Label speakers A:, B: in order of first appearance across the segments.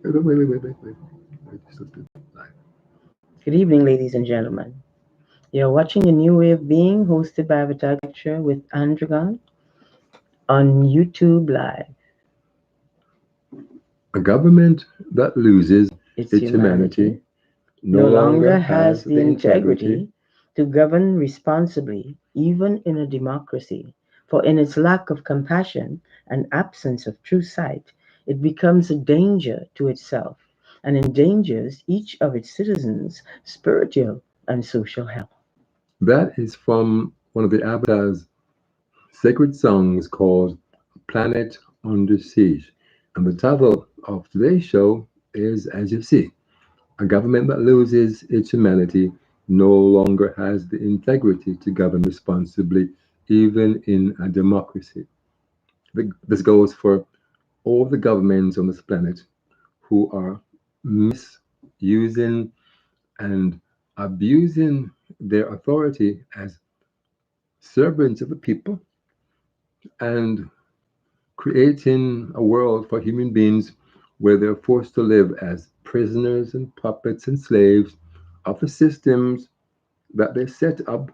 A: Wait. Still live.
B: Good evening, ladies and gentlemen. You're watching A New Way of Being, hosted by Avatar Lecture with Andragon on YouTube Live.
A: A government that loses
B: Its
A: its humanity
B: humanity
A: no
B: no
A: longer
B: longer
A: has
B: has the
A: the integrity.
B: integrity to govern responsibly, even in a democracy. For in its lack of compassion and absence of true sight, it becomes a danger to itself and endangers each of its citizens' spiritual and social health.
A: That is from one of the Avatar's sacred songs called Planet Under Siege. And the title of today's show is As You See. A government that loses its humanity no longer has the integrity to govern responsibly, even in a democracy. This goes for all the governments on this planet who are misusing and abusing their authority as servants of the people and creating a world for human beings where they're forced to live as prisoners and puppets and slaves of the systems that they set up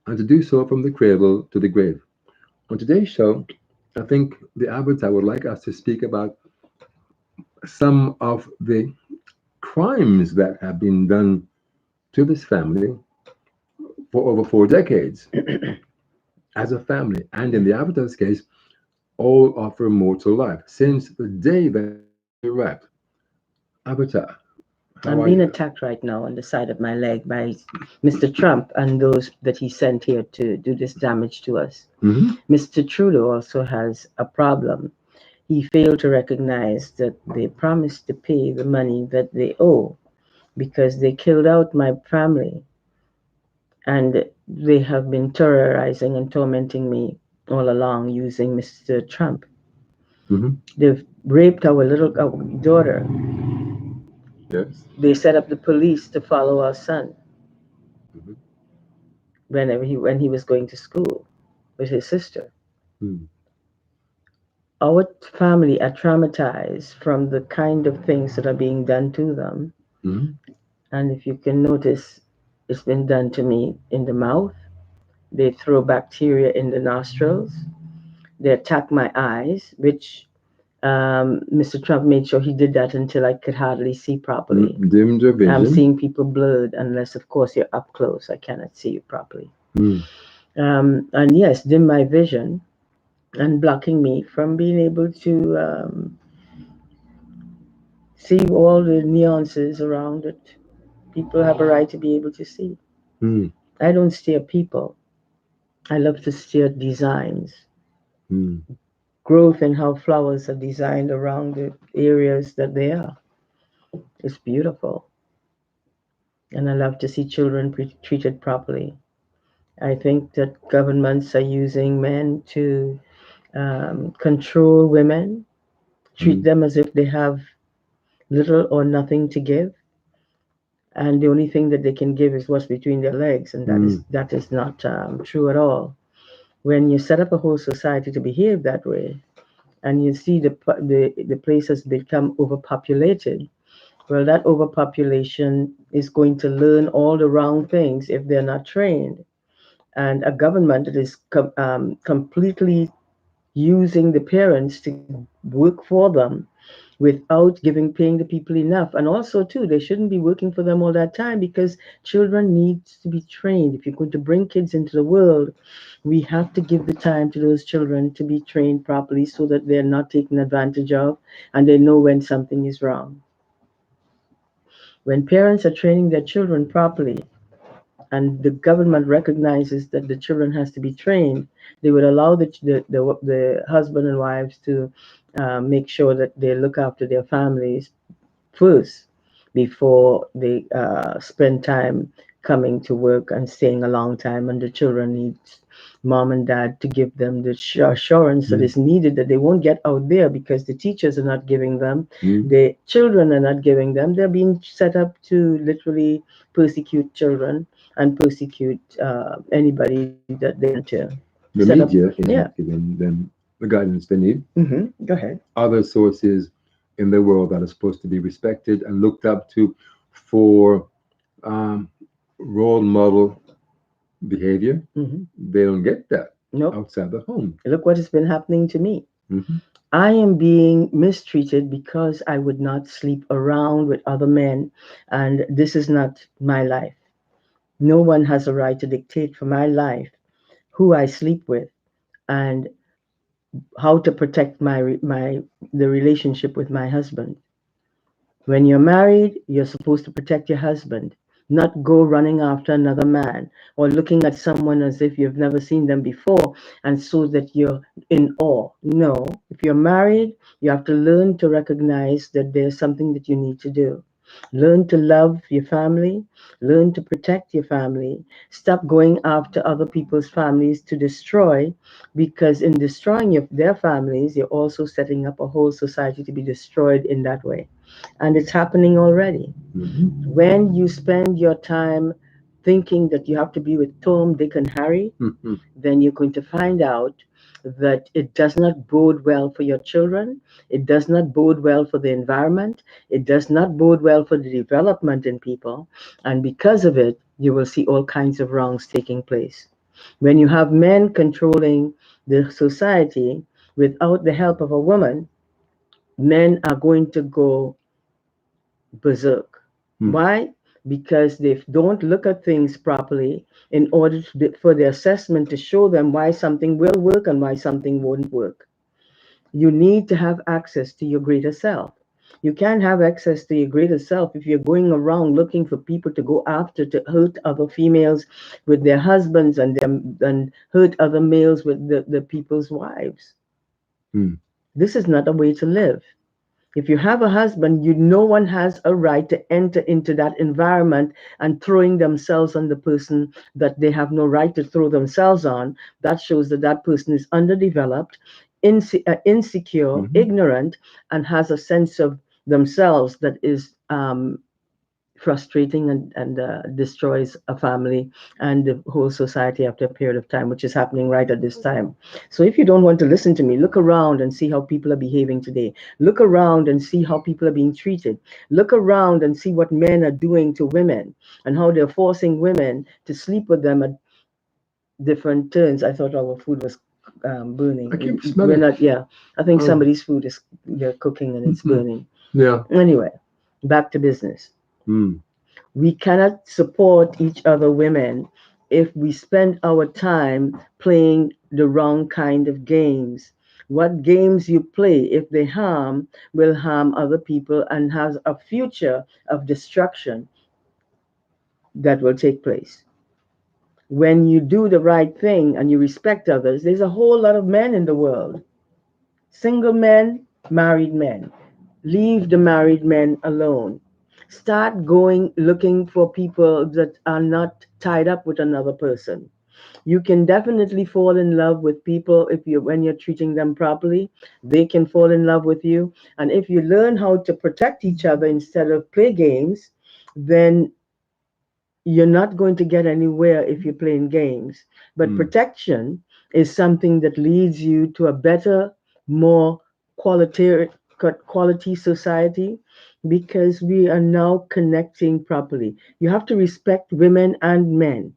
A: and to do so from the cradle to the grave. On today's show, I think the Avatar would like us to speak about some of the crimes that have been done to this family for over 4 decades as a family. And in the Avatar's case, all offer mortal life since the day that he arrived. Avatar, how are
B: I'm
A: you?
B: being attacked right now on the side of my leg by Mr. Trump and those that he sent here to do this damage to us.
A: Mm-hmm.
B: Mr. Trudeau also has a problem. He failed to recognize that they promised to pay the money that they owe because they killed out my family and they have been terrorizing and tormenting me all along using Mr. Trump.
A: Mm-hmm.
B: They've raped our daughter.
A: Yes.
B: They set up the police to follow our son
A: Mm-hmm.
B: when he was going to school with his sister.
A: Mm-hmm.
B: Our family are traumatized from the kind of things that are being done to them.
A: Mm-hmm.
B: And if you can notice, it's been done to me in the mouth. They throw bacteria in the nostrils. They attack my eyes, which Mr. Trump made sure he did that until I could hardly see properly.
A: Dimmed your
B: I'm
A: vision.
B: seeing people blurred unless, of course, you're up close. I cannot see you properly.
A: Mm.
B: And yes, dim my vision and blocking me from being able to see all the nuances around it. People have a right to be able to see.
A: Mm.
B: I don't stare people. I love to stare at designs,
A: Mm.
B: growth and how flowers are designed around the areas that they are. It's beautiful. And I love to see children treated properly. I think that governments are using men to control women, treat
A: Mm.
B: them as if they have little or nothing to give, and the only thing that they can give is what's between their legs, and
A: Mm.
B: that is not true at all. When you set up a whole society to behave that way, and you see the places become overpopulated, well, that overpopulation is going to learn all the wrong things if they're not trained. And a government that is completely using the parents to work for them without paying the people enough. And also too, they shouldn't be working for them all that time because children need to be trained. If you're going to bring kids into the world, we have to give the time to those children to be trained properly so that they're not taken advantage of and they know when something is wrong. When parents are training their children properly and the government recognizes that the children has to be trained, they would allow the husband and wives to make sure that they look after their families first before they spend time coming to work and staying a long time. And the children need mom and dad to give them the assurance that
A: Mm.
B: is needed that they won't get out there because the teachers are not giving them,
A: Mm.
B: the children are not giving them. They're being set up to literally persecute children and persecute anybody that they want to
A: The
B: set up.
A: media
B: Yeah.
A: isn't giving them the guidance they need.
B: Go ahead.
A: Other sources in the world that are supposed to be respected and looked up to for um, role model behavior.
B: Hmm.
A: They don't get that
B: Nope.
A: outside the home.
B: Look what has been happening to me.
A: Hmm.
B: I am being mistreated because I would not sleep around with other men, and this is not my life. No one has a right to dictate for my life who I sleep with and how to protect my the relationship with my husband. When you're married, you're supposed to protect your husband, not go running after another man or looking at someone as if you've never seen them before and so that you're in awe. No, if you're married, you have to learn to recognize that there's something that you need to do. Learn to love your family, learn to protect your family. Stop going after other people's families to destroy, because in destroying their families, you're also setting up a whole society to be destroyed in that way, and it's happening already.
A: Hmm.
B: When you spend your time thinking that you have to be with Tom, Dick, and Harry,
A: Hmm.
B: then you're going to find out that it does not bode well for your children. It does not bode well for the environment. It does not bode well for the development in people. And because of it, you will see all kinds of wrongs taking place. When you have men controlling the society without the help of a woman, men are going to go berserk.
A: Hmm.
B: Why? Because they don't look at things properly in order for the assessment to show them why something will work and why something won't work. You need to have access to your greater self. You can't have access to your greater self if you're going around looking for people to go after to hurt other females with their husbands and them and hurt other males with the people's wives.
A: Hmm.
B: This is not a way to live. If you have a husband, no one has a right to enter into that environment and throwing themselves on the person that they have no right to throw themselves on. That shows that that person is underdeveloped, insecure,
A: Hmm.
B: ignorant, and has a sense of themselves that is frustrating and destroys a family and the whole society after a period of time, which is happening right at this time. So if you don't want to listen to me, look around and see how people are behaving today. Look around and see how people are being treated. Look around and see what men are doing to women and how they're forcing women to sleep with them at different turns. I thought our food was
A: I
B: burning.
A: keep
B: We're
A: smelling.
B: not, yeah. I think
A: Oh.
B: somebody's food is they're cooking and it's
A: Hmm.
B: burning.
A: Yeah.
B: Anyway, back to business.
A: Hmm.
B: We cannot support each other women if we spend our time playing the wrong kind of games. What games you play, if they harm, will harm other people and has a future of destruction that will take place. When you do the right thing and you respect others, there's a whole lot of men in the world. Single men, married men. Leave the married men alone. Start going looking for people that are not tied up with another person. You can definitely fall in love with people if you when you're treating them properly. They can fall in love with you. And if you learn how to protect each other instead of play games, then you're not going to get anywhere if you're playing games. But
A: Hmm.
B: protection is something that leads you to a better, more quality, quality society, because we are now connecting properly. You have to respect women and men.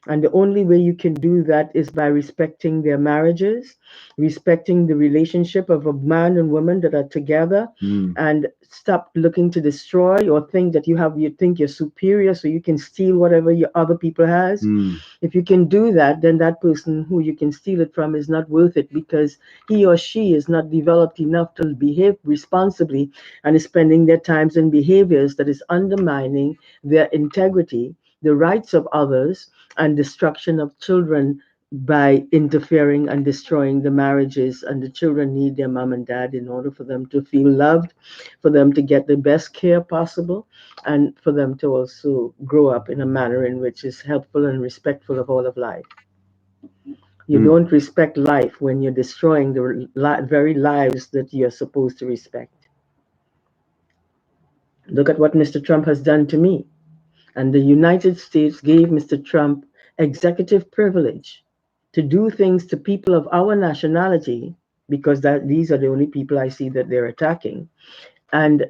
B: And the only way you can do that is by respecting their marriages, respecting the relationship of a man and woman that are together,
A: Hmm.
B: and stop looking to destroy or think that you think you're superior so you can steal whatever your other people has.
A: Hmm.
B: If you can do that, then that person who you can steal it from is not worth it, because he or she is not developed enough to behave responsibly and is spending their times in behaviors that is undermining their integrity, the rights of others, and destruction of children by interfering and destroying the marriages. And the children need their mom and dad in order for them to feel loved, for them to get the best care possible, and for them to also grow up in a manner in which is helpful and respectful of all of life. You
A: Hmm.
B: don't respect life when you're destroying the very lives that you're supposed to respect. Look at what Mr. Trump has done to me. And the United States gave Mr. Trump executive privilege to do things to people of our nationality, because these are the only people I see that they're attacking. and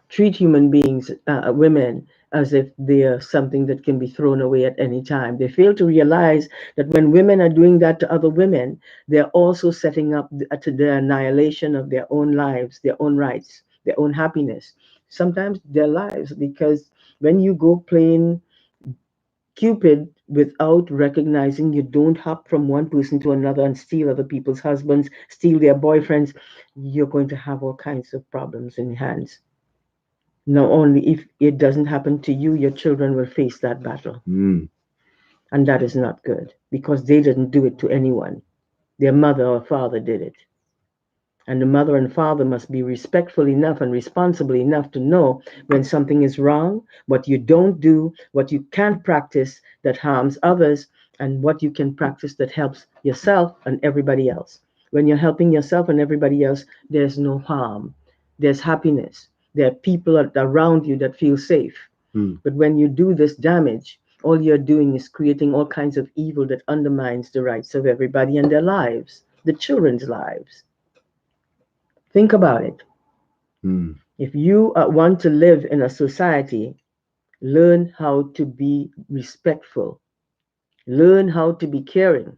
B: treat human beings, women, as if they are something that can be thrown away at any time. They fail to realize that when women are doing that to other women, they're also setting up to the annihilation of their own lives, their own rights, their own happiness, sometimes their lives. Because when you go playing Cupid without recognizing, you don't hop from one person to another and steal other people's husbands, steal their boyfriends, you're going to have all kinds of problems in your hands. Not only if it doesn't happen to you, your children will face that battle.
A: Mm.
B: And that is not good because they didn't do it to anyone. Their mother or father did it. And the mother and father must be respectful enough and responsible enough to know when something is wrong, what you don't do, what you can't practice that harms others, and what you can practice that helps yourself and everybody else. When you're helping yourself and everybody else, there's no harm, there's happiness. There are people around you that feel safe.
A: Mm.
B: But when you do this damage, all you're doing is creating all kinds of evil that undermines the rights of everybody and their lives, the children's lives. Think about it.
A: Mm.
B: If you want to live in a society, learn how to be respectful, learn how to be caring,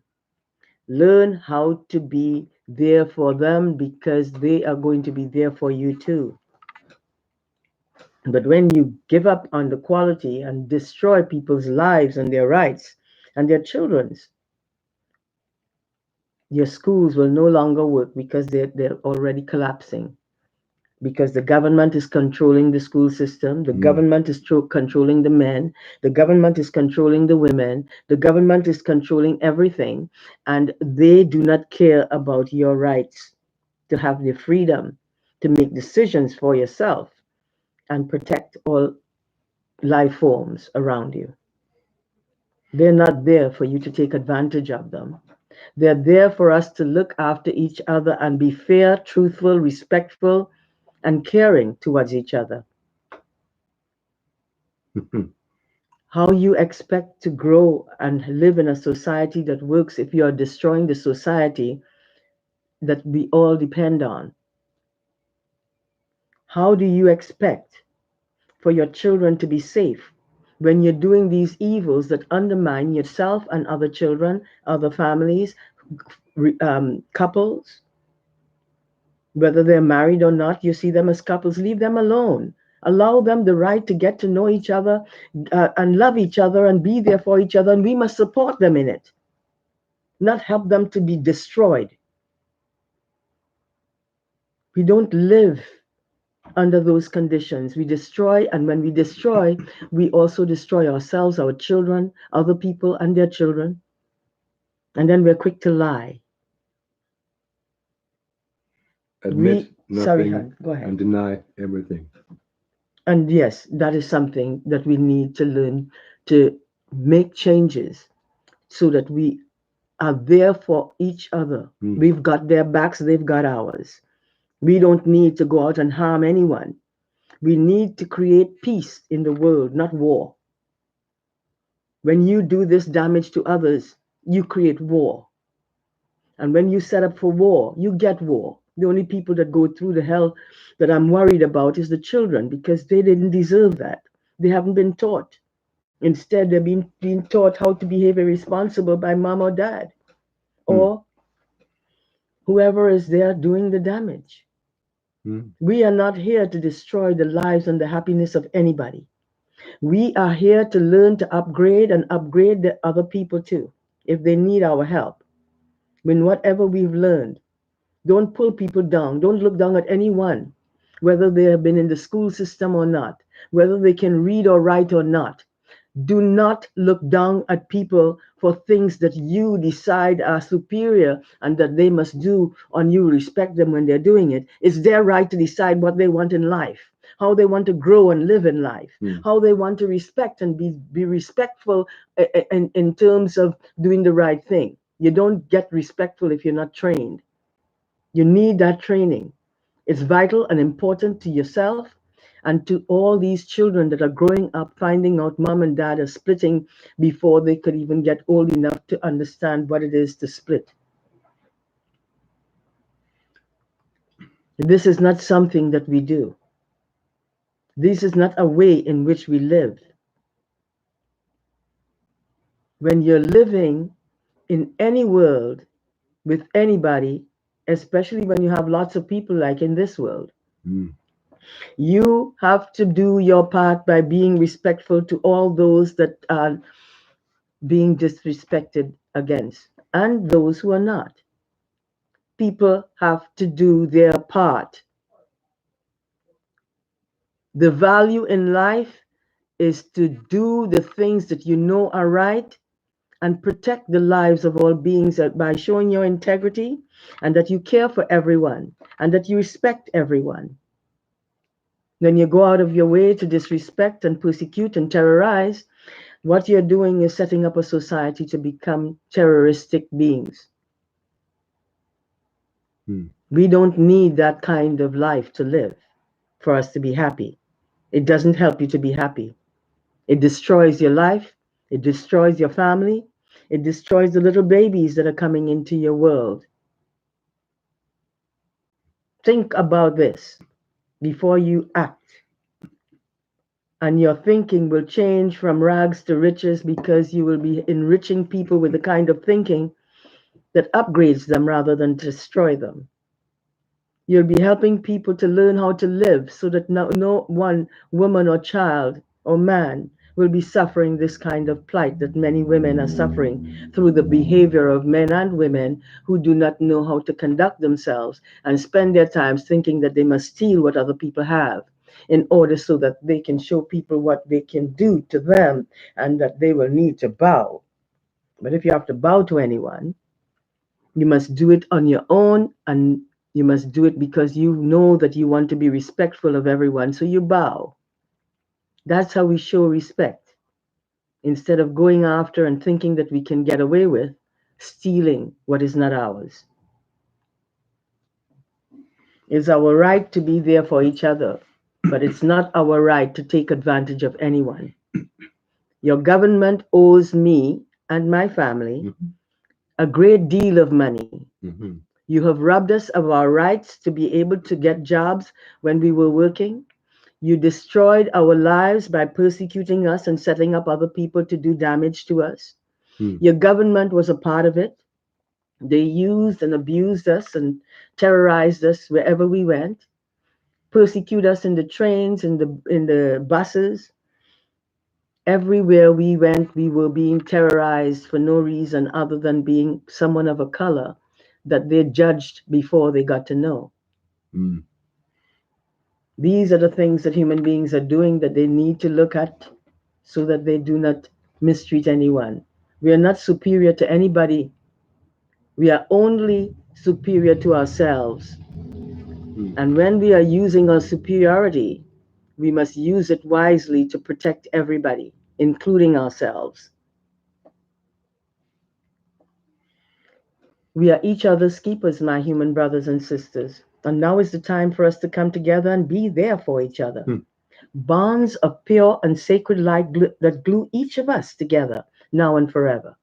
B: learn how to be there for them because they are going to be there for you too. But when you give up on the quality and destroy people's lives and their rights and their children's, your schools will no longer work because they're already collapsing. Because the government is controlling the school system, the
A: Mm.
B: government is controlling the men, the government is controlling the women, the government is controlling everything, and they do not care about your rights to have the freedom to make decisions for yourself and protect all life forms around you. They're not there for you to take advantage of them. They're there for us to look after each other and be fair, truthful, respectful, and caring towards each other. How you expect to grow and live in a society that works if you are destroying the society that we all depend on? How do you expect for your children to be safe when you're doing these evils that undermine yourself and other children, other families, couples, whether they're married or not? You see them as couples, leave them alone. Allow them the right to get to know each other, and love each other and be there for each other, and we must support them in it, not help them to be destroyed. We don't live under those conditions. We destroy, and when we destroy, we also destroy ourselves, our children, other people, and their children. And then we're quick to lie.
A: Admit
B: Sorry,
A: nothing
B: hon, go ahead.
A: and deny everything.
B: And yes, that is something that we need to learn to make changes so that we are there for each other.
A: Mm.
B: We've got their backs, they've got ours. We don't need to go out and harm anyone. We need to create peace in the world, not war. When you do this damage to others, you create war. And when you set up for war, you get war. The only people that go through the hell that I'm worried about is the children because they didn't deserve that. They haven't been taught. Instead, they're being taught how to behave irresponsible by mom or dad
A: Mm.
B: or whoever is there doing the damage.
A: Mm.
B: We are not here to destroy the lives and the happiness of anybody. We are here to learn to upgrade and upgrade the other people too, if they need our help. When whatever we've learned, don't pull people down. Don't look down at anyone, whether they have been in the school system or not, whether they can read or write or not. Do not look down at people for things that you decide are superior and that they must do, and you respect them when they're doing it. It's their right to decide what they want in life, how they want to grow and live in life,
A: Mm.
B: how they want to respect and be respectful in terms of doing the right thing. You don't get respectful if you're not trained. You need that training. It's vital and important to yourself and to all these children that are growing up finding out mom and dad are splitting before they could even get old enough to understand what it is to split. This is not something that we do. This is not a way in which we live. When you're living in any world with anybody, especially when you have lots of people like in this world,
A: Mm.
B: you have to do your part by being respectful to all those that are being disrespected against and those who are not. People have to do their part. The value in life is to do the things that you know are right and protect the lives of all beings by showing your integrity and that you care for everyone and that you respect everyone. When you go out of your way to disrespect and persecute and terrorize, what you're doing is setting up a society to become terroristic beings.
A: Mm.
B: We don't need that kind of life to live for us to be happy. It doesn't help you to be happy. It destroys your life, it destroys your family, it destroys the little babies that are coming into your world. Think about this before you act, and your thinking will change from rags to riches because you will be enriching people with the kind of thinking that upgrades them rather than destroy them. You'll be helping people to learn how to live so that no one woman or child or man will be suffering this kind of plight that many women are suffering through the behavior of men and women who do not know how to conduct themselves and spend their times thinking that they must steal what other people have in order so that they can show people what they can do to them and that they will need to bow. But if you have to bow to anyone, you must do it on your own, and you must do it because you know that you want to be respectful of everyone. So you bow. That's how we show respect. Instead of going after and thinking that we can get away with stealing what is not ours. It's our right to be there for each other, but it's not our right to take advantage of anyone. Your government owes me and my family
A: Mhm.
B: a great deal of money.
A: Mhm.
B: You have robbed us of our rights to be able to get jobs when we were working. You destroyed our lives by persecuting us and setting up other people to do damage to us.
A: Mm.
B: Your government was a part of it. They used and abused us and terrorized us wherever we went, persecute us in the trains, in the buses. Everywhere we went, we were being terrorized for no reason other than being someone of a color that they judged before they got to know.
A: Mm.
B: These are the things that human beings are doing that they need to look at so that they do not mistreat anyone. We are not superior to anybody. We are only superior to ourselves.
A: Mm.
B: And when we are using our superiority, we must use it wisely to protect everybody, including ourselves. We are each other's keepers, my human brothers and sisters. And now is the time for us to come together and be there for each other.
A: Mm.
B: Bonds of pure and sacred light that glue each of us together now and forever.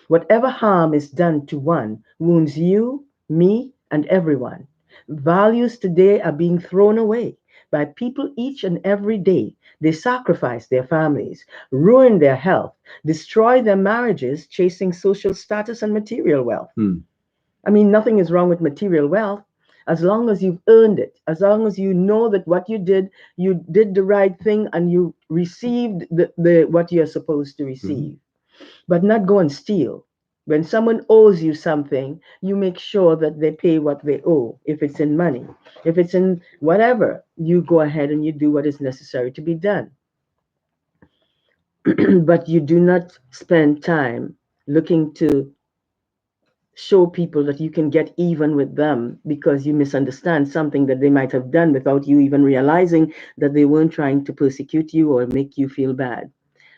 B: Whatever harm is done to one wounds you, me, and everyone. Values today are being thrown away by people each and every day. They sacrifice their families, ruin their health, destroy their marriages, chasing social status and material wealth.
A: Mm.
B: I mean, nothing is wrong with material wealth as long as you've earned it, as long as you know that what you did the right thing and you received the what you're supposed to
A: Mhm.
B: receive, but not go and steal. When someone owes you something, you make sure that they pay what they owe. If it's in money, if it's in whatever, you go ahead and you do what is necessary to be done. But you do not spend time looking to show people that you can get even with them because you misunderstand something that they might have done without you even realizing that they weren't trying to persecute you or make you feel bad.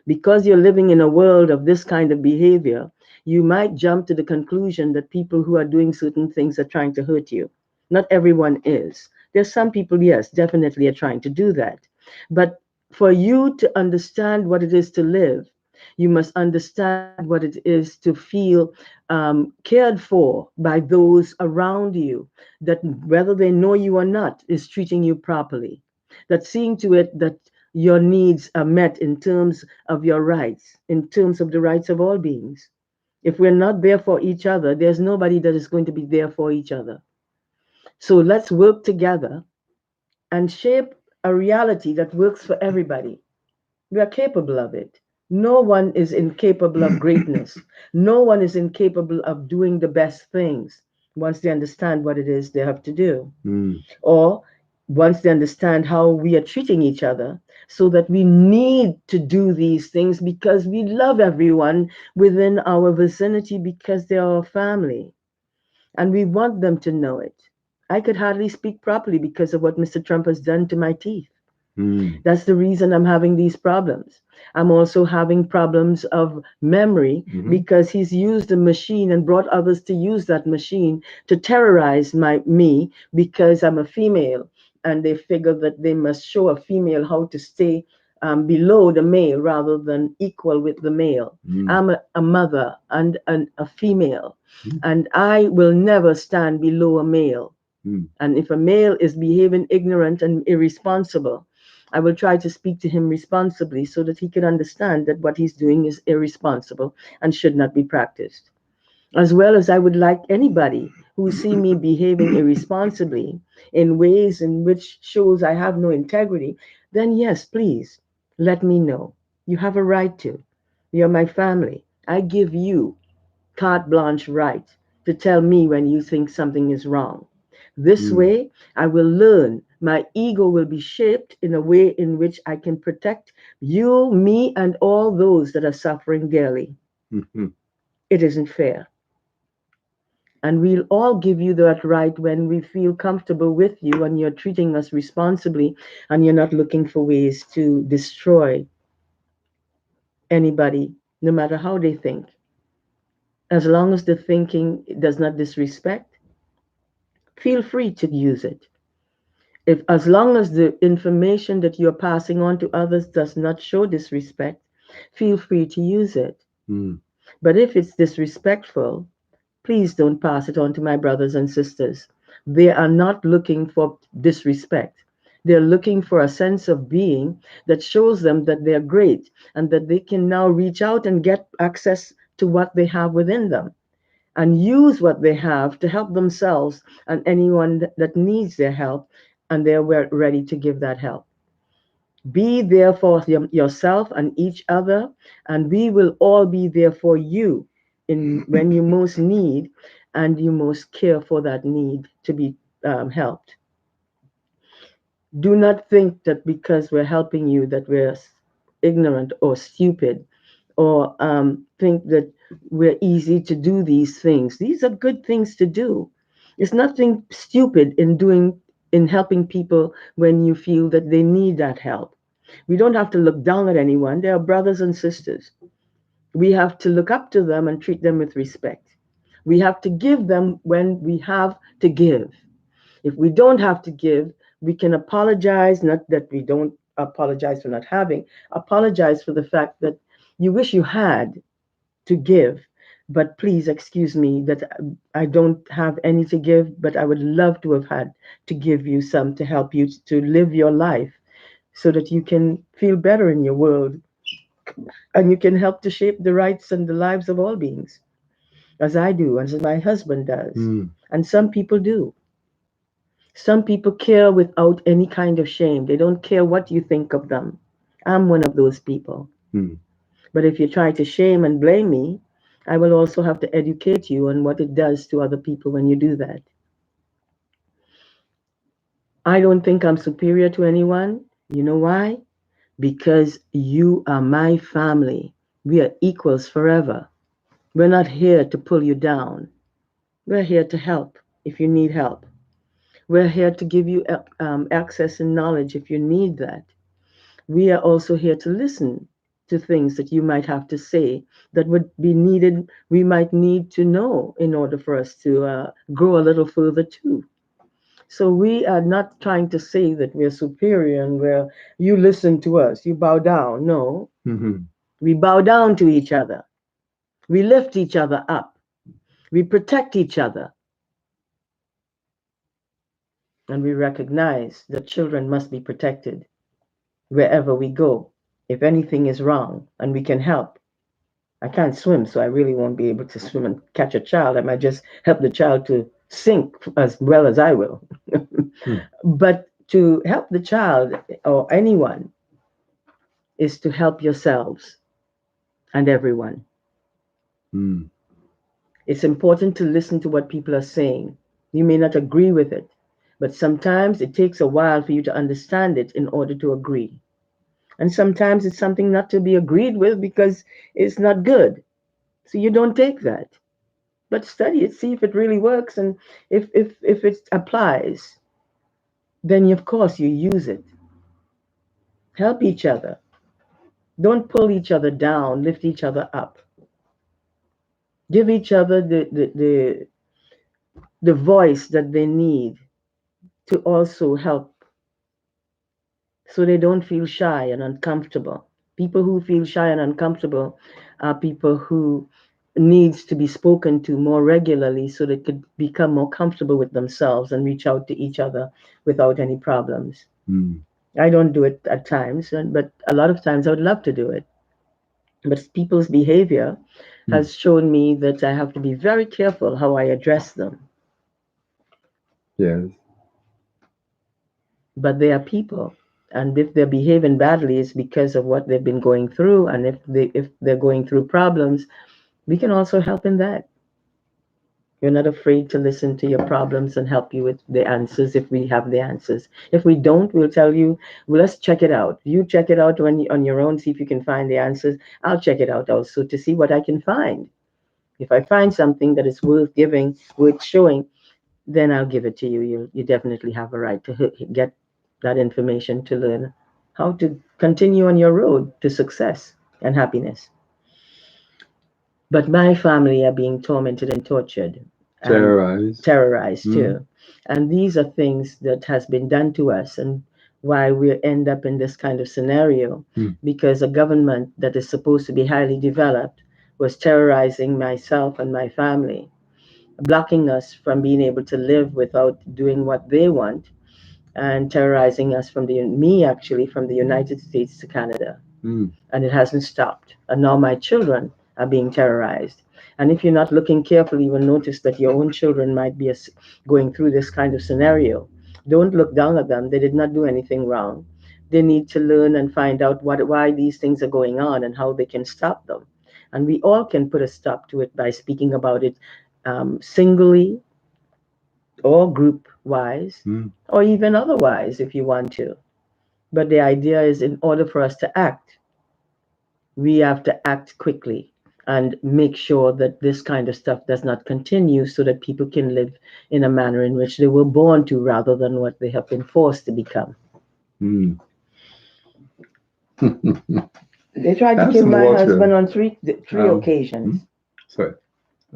B: Because you're living in a world of this kind of behavior, you might jump to the conclusion that people who are doing certain things are trying to hurt you. Not everyone is. There's some people, yes, definitely are trying to do that. But for you to understand what it is to live, You must understand what it is to feel cared for by those around you, that whether they know you or not, is treating you properly, that seeing to it that your needs are met in terms of your rights, in terms of the rights of all beings. If we're not there for each other, there's nobody that is going to be there for each other. So let's work together and shape a reality that works for everybody. We are capable of it. No one is incapable of greatness. No one is incapable of doing the best things once they understand what it is they have to do.
A: Mm.
B: Or once they understand how we are treating each other, so that we need to do these things because we love everyone within our vicinity because they are our family and we want them to know it. I could hardly speak properly because of what Mr. Trump has done to my teeth.
A: Mm.
B: That's the reason I'm having these problems. I'm also having problems of memory
A: Mm-hmm.
B: because he's used a machine and brought others to use that machine to terrorize me because I'm a female, and they figure that they must show a female how to stay below the male rather than equal with the male.
A: Mm.
B: I'm a mother and a female,
A: Mm.
B: and I will never stand below a male.
A: Mm.
B: And if a male is behaving ignorant and irresponsible, I will try to speak to him responsibly so that he can understand that what he's doing is irresponsible and should not be practiced. As well as I would like anybody who see me behaving irresponsibly in ways in which shows I have no integrity, then yes, please let me know. You have a right to. You're my family. I give you carte blanche right to tell me when you think something is wrong. This
A: Mm.
B: way, I will learn. My ego will be shaped in a way in which I can protect you, me, and all those that are suffering daily.
A: Mhm.
B: It isn't fair. And we'll all give you that right when we feel comfortable with you and you're treating us responsibly and you're not looking for ways to destroy anybody, no matter how they think. As long as the thinking does not disrespect, feel free to use it. If as long as the information that you're passing on to others does not show disrespect, feel free to use it.
A: Mm.
B: But if it's disrespectful, please don't pass it on to my brothers and sisters. They are not looking for disrespect. They're looking for a sense of being that shows them that they're great and that they can now reach out and get access to what they have within them and use what they have to help themselves and anyone that needs their help, and they're ready to give that help. Be there for yourself and each other, and we will all be there for you in when you most need and you most care for that need to be helped. Do not think that because we're helping you that we're ignorant or stupid, or think that we're easy to do these things. These are good things to do. There's nothing stupid in helping people when you feel that they need that help. We don't have to look down at anyone. They are brothers and sisters. We have to look up to them and treat them with respect. We have to give them when we have to give. If we don't have to give, we can apologize, not that we don't apologize for not having, apologize for the fact that you wish you had to give. But please excuse me that I don't have any to give, but I would love to have had to give you some to help you to live your life so that you can feel better in your world and you can help to shape the rights and the lives of all beings, as I do, as my husband does.
A: Mm.
B: And some people do. Some people care without any kind of shame. They don't care what you think of them. I'm one of those people.
A: Mm.
B: But if you try to shame and blame me, I will also have to educate you on what it does to other people when you do that. I don't think I'm superior to anyone. You know why? Because you are my family. We are equals forever. We're not here to pull you down. We're here to help if you need help. We're here to give you access and knowledge if you need that. We are also here to listen to things that you might have to say that would be needed, we might need to know in order for us to grow a little further too. So we are not trying to say that we're superior and where you listen to us, you bow down. No,
A: Mhm.
B: We bow down to each other. We lift each other up. We protect each other. And we recognize that children must be protected wherever we go. If anything is wrong and we can help. I can't swim, so I really won't be able to swim and catch a child. I might just help the child to sink as well as I will.
A: Hmm.
B: But to help the child or anyone is to help yourselves and everyone.
A: Hmm.
B: It's important to listen to what people are saying. You may not agree with it, but sometimes it takes a while for you to understand it in order to agree. And sometimes it's something not to be agreed with because it's not good. So you don't take that. But study it, see if it really works, and if it applies, then of course you use it. Help each other. Don't pull each other down, lift each other up. Give each other the voice that they need to also help so they don't feel shy and uncomfortable. People who feel shy and uncomfortable are people who needs to be spoken to more regularly so they could become more comfortable with themselves and reach out to each other without any problems.
A: Hmm.
B: I don't do it at times, but a lot of times I would love to do it. But people's behavior
A: Hmm.
B: has shown me that I have to be very careful how I address them.
A: Yes.
B: But they are people, and if they're behaving badly, it's because of what they've been going through. And if they're going through problems, we can also help in that. We're not afraid to listen to your problems and help you with the answers if we have the answers. If we don't, we'll tell you, well, let's check it out. You check it out on your own, see if you can find the answers. I'll check it out also to see what I can find. If I find something that is worth giving, worth showing, then I'll give it to you. You definitely have a right to get that information to learn how to continue on your road to success and happiness. But my family are being tormented and tortured and
A: Terrorized.
B: terrorized
A: Hmm.
B: too. And these are things that has been done to us and why we end up in this kind of scenario
A: Hmm.
B: because a government that is supposed to be highly developed was terrorizing myself and my family, blocking us from being able to live without doing what they want and terrorizing us from the me actually from the United States to Canada,
A: Hmm.
B: and it hasn't stopped. And now my children are being terrorized. And if you're not looking carefully, you will notice that your own children might be going through this kind of scenario. Don't look down at them. They did not do anything wrong. They need to learn and find out why these things are going on and how they can stop them. And we all can put a stop to it by speaking about it singly or group wise
A: Hmm.
B: or even otherwise if you want to. But the idea is in order for us to act, we have to act quickly and make sure that this kind of stuff does not continue so that people can live in a manner in which they were born to rather than what they have been forced to become.
A: Hmm.
B: They tried to
A: Have
B: kill
A: some
B: my
A: water.
B: husband on three
A: Hmm?
B: occasions.
A: Sorry.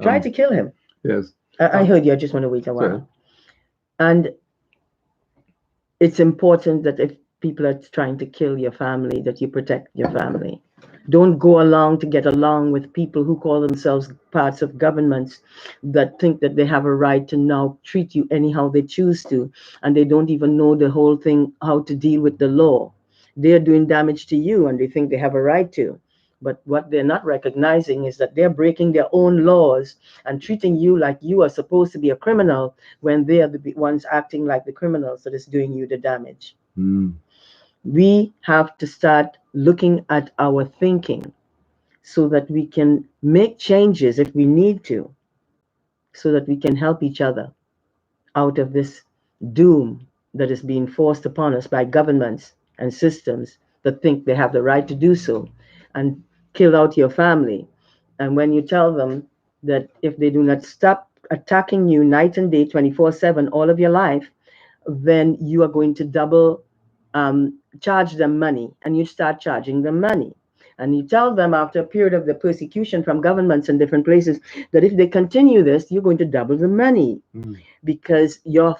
B: Tried
A: Um.
B: to kill him.
A: Yes.
B: I
A: Um.
B: heard you. I just want to wait a
A: Sorry.
B: while. And it's important that if people are trying to kill your family, that you protect your family. Don't go along to get along with people who call themselves parts of governments that think that they have a right to now treat you anyhow they choose to, and they don't even know the whole thing, how to deal with the law. They're doing damage to you and they think they have a right to. But what they're not recognizing is that they're breaking their own laws and treating you like you are supposed to be a criminal when they are the ones acting like the criminals that is doing you the damage.
A: Hmm.
B: We have to start looking at our thinking so that we can make changes if we need to, so that we can help each other out of this doom that is being forced upon us by governments and systems that think they have the right to do so and kill out your family. And when you tell them that if they do not stop attacking you night and day, 24/7, all of your life, then you are going to double charge them money, and you start charging them money. And you tell them after a period of the persecution from governments in different places that if they continue this, you're going to double the money
A: Hmm.
B: because your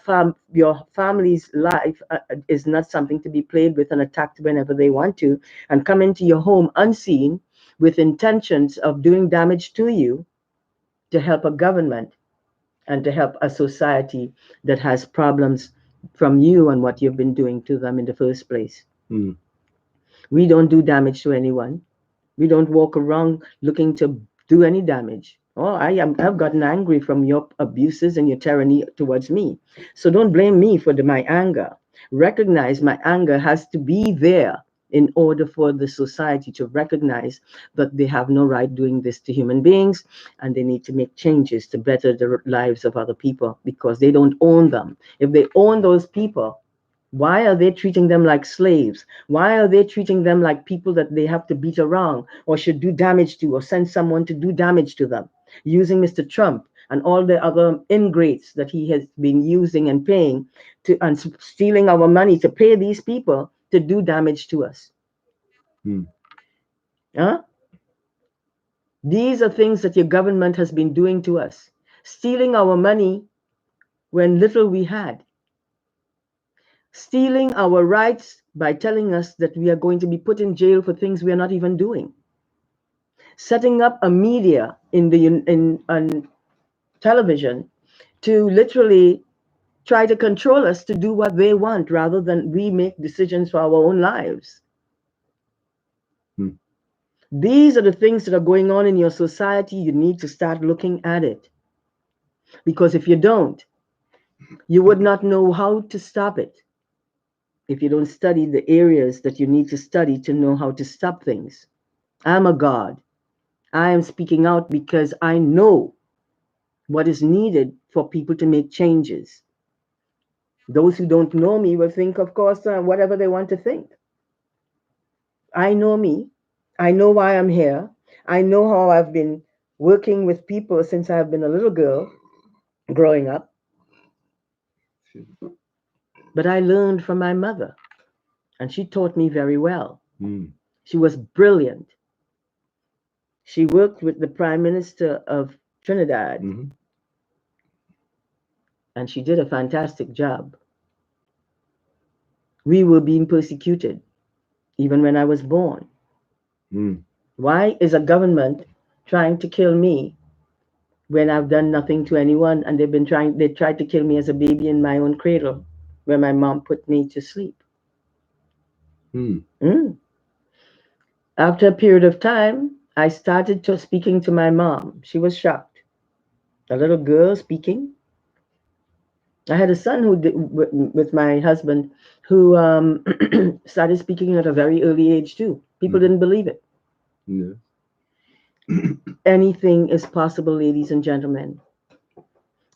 B: family's life is not something to be played with and attacked whenever they want to, and come into your home unseen with intentions of doing damage to you to help a government and to help a society that has problems from you and what you've been doing to them in the first place.
A: Mm.
B: We don't do damage to anyone. We don't walk around looking to do any damage. Oh, I've gotten angry from your abuses and your tyranny towards me. So don't blame me for my anger. Recognize my anger has to be there in order for the society to recognize that they have no right doing this to human beings, and they need to make changes to better the lives of other people because they don't own them. If they own those people, why are they treating them like slaves? Why are they treating them like people that they have to beat around or should do damage to or send someone to do damage to them? Using Mr. Trump and all the other ingrates that he has been using and paying to and stealing our money to pay these people to do damage to us.
A: Mm.
B: Huh? These are things that your government has been doing to us, stealing our money when little we had, stealing our rights by telling us that we are going to be put in jail for things we are not even doing, setting up a media in the on television to literally try to control us to do what they want rather than we make decisions for our own lives.
A: Mm.
B: These are the things that are going on in your society. You need to start looking at it, because if you don't, you would not know how to stop it if you don't study the areas that you need to study to know how to stop things. I'm a God. I am speaking out because I know what is needed for people to make changes. Those who don't know me will think, of course, whatever they want to think. I know me. I know why I'm here. I know how I've been working with people since I've been a little girl growing up. But I learned from my mother, and she taught me very well.
A: Mm.
B: She was brilliant. She worked with the Prime Minister of Trinidad,
A: Mm-hmm.
B: and she did a fantastic job. We were being persecuted even when I was born.
A: Mm.
B: Why is a government trying to kill me when I've done nothing to anyone, and they tried to kill me as a baby in my own cradle where my mom put me to sleep?
A: Mm.
B: Mm. After a period of time, I started to speaking to my mom. She was shocked. A little girl speaking. I had a son who did, with my husband who started speaking at a very early age too. People
A: Mm.
B: didn't believe it.
A: Yeah.
B: Anything is possible, ladies and gentlemen.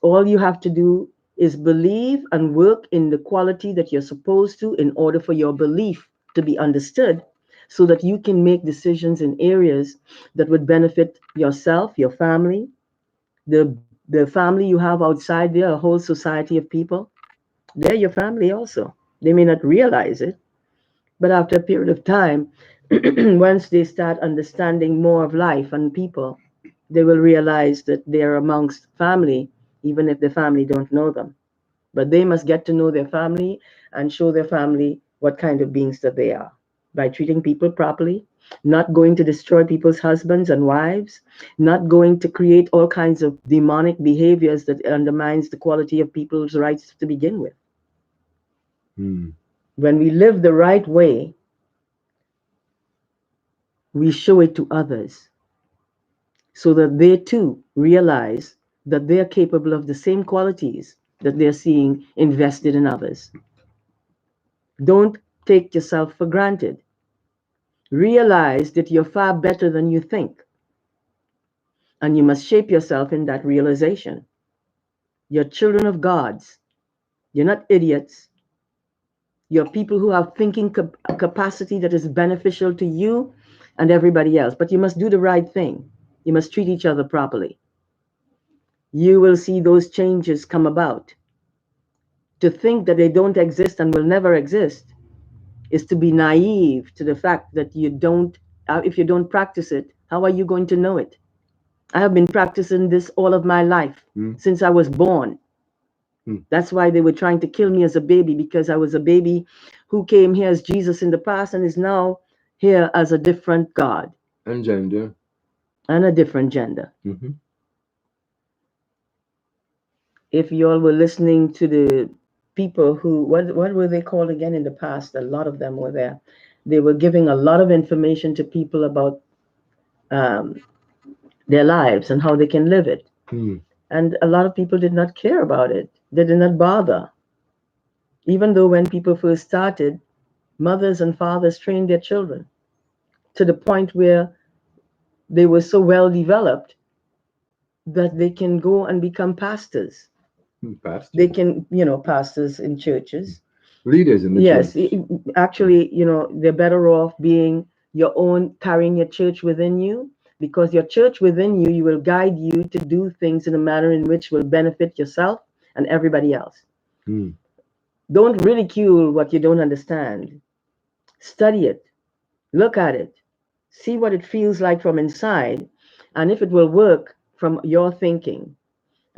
B: All you have to do is believe and work in the quality that you're supposed to in order for your belief to be understood so that you can make decisions in areas that would benefit yourself, your family, the family you have outside there, a whole society of people. They're your family also. They may not realize it, but after a period of time, once they start understanding more of life and people, they will realize that they're amongst family, even if the family don't know them. But they must get to know their family and show their family what kind of beings that they are by treating people properly, not going to destroy people's husbands and wives, not going to create all kinds of demonic behaviors that undermines the quality of people's rights to begin with.
A: Mm.
B: When we live the right way, we show it to others so that they too realize that they're capable of the same qualities that they're seeing invested in others. Don't take yourself for granted. Realize that you're far better than you think, and you must shape yourself in that realization. You're children of God's. You're not idiots. You're people who have thinking capacity that is beneficial to you and everybody else. But you must do the right thing. You must treat each other properly. You will see those changes come about. To think that they don't exist and will never exist is to be naive to the fact that if you don't practice it, how are you going to know it? I have been practicing this all of my life
A: Mm.
B: since I was born.
A: Mm.
B: That's why they were trying to kill me as a baby, because I was a baby who came here as Jesus in the past and is now here as a different God.
A: And gender.
B: and a different gender.
A: Mm-hmm.
B: If you all were listening to the people who, what were they called again in the past? A lot of them were there. They were giving a lot of information to people about um, their lives and how they can live it.
A: Mm.
B: And a lot of people did not care about it. They did not bother. Even though when people first started, mothers and fathers trained their children to the point where they were so well developed that they can go and become pastors. They
A: Pastors.
B: can, pastors in churches.
A: Leaders in the
B: Yes,
A: church.
B: actually, they're better off being your own, carrying your church within you, because your church within you, you will guide you to do things in a manner in which will benefit yourself and everybody else.
A: Mm.
B: Don't ridicule what you don't understand. Study it, look at it, see what it feels like from inside, and if it will work from your thinking.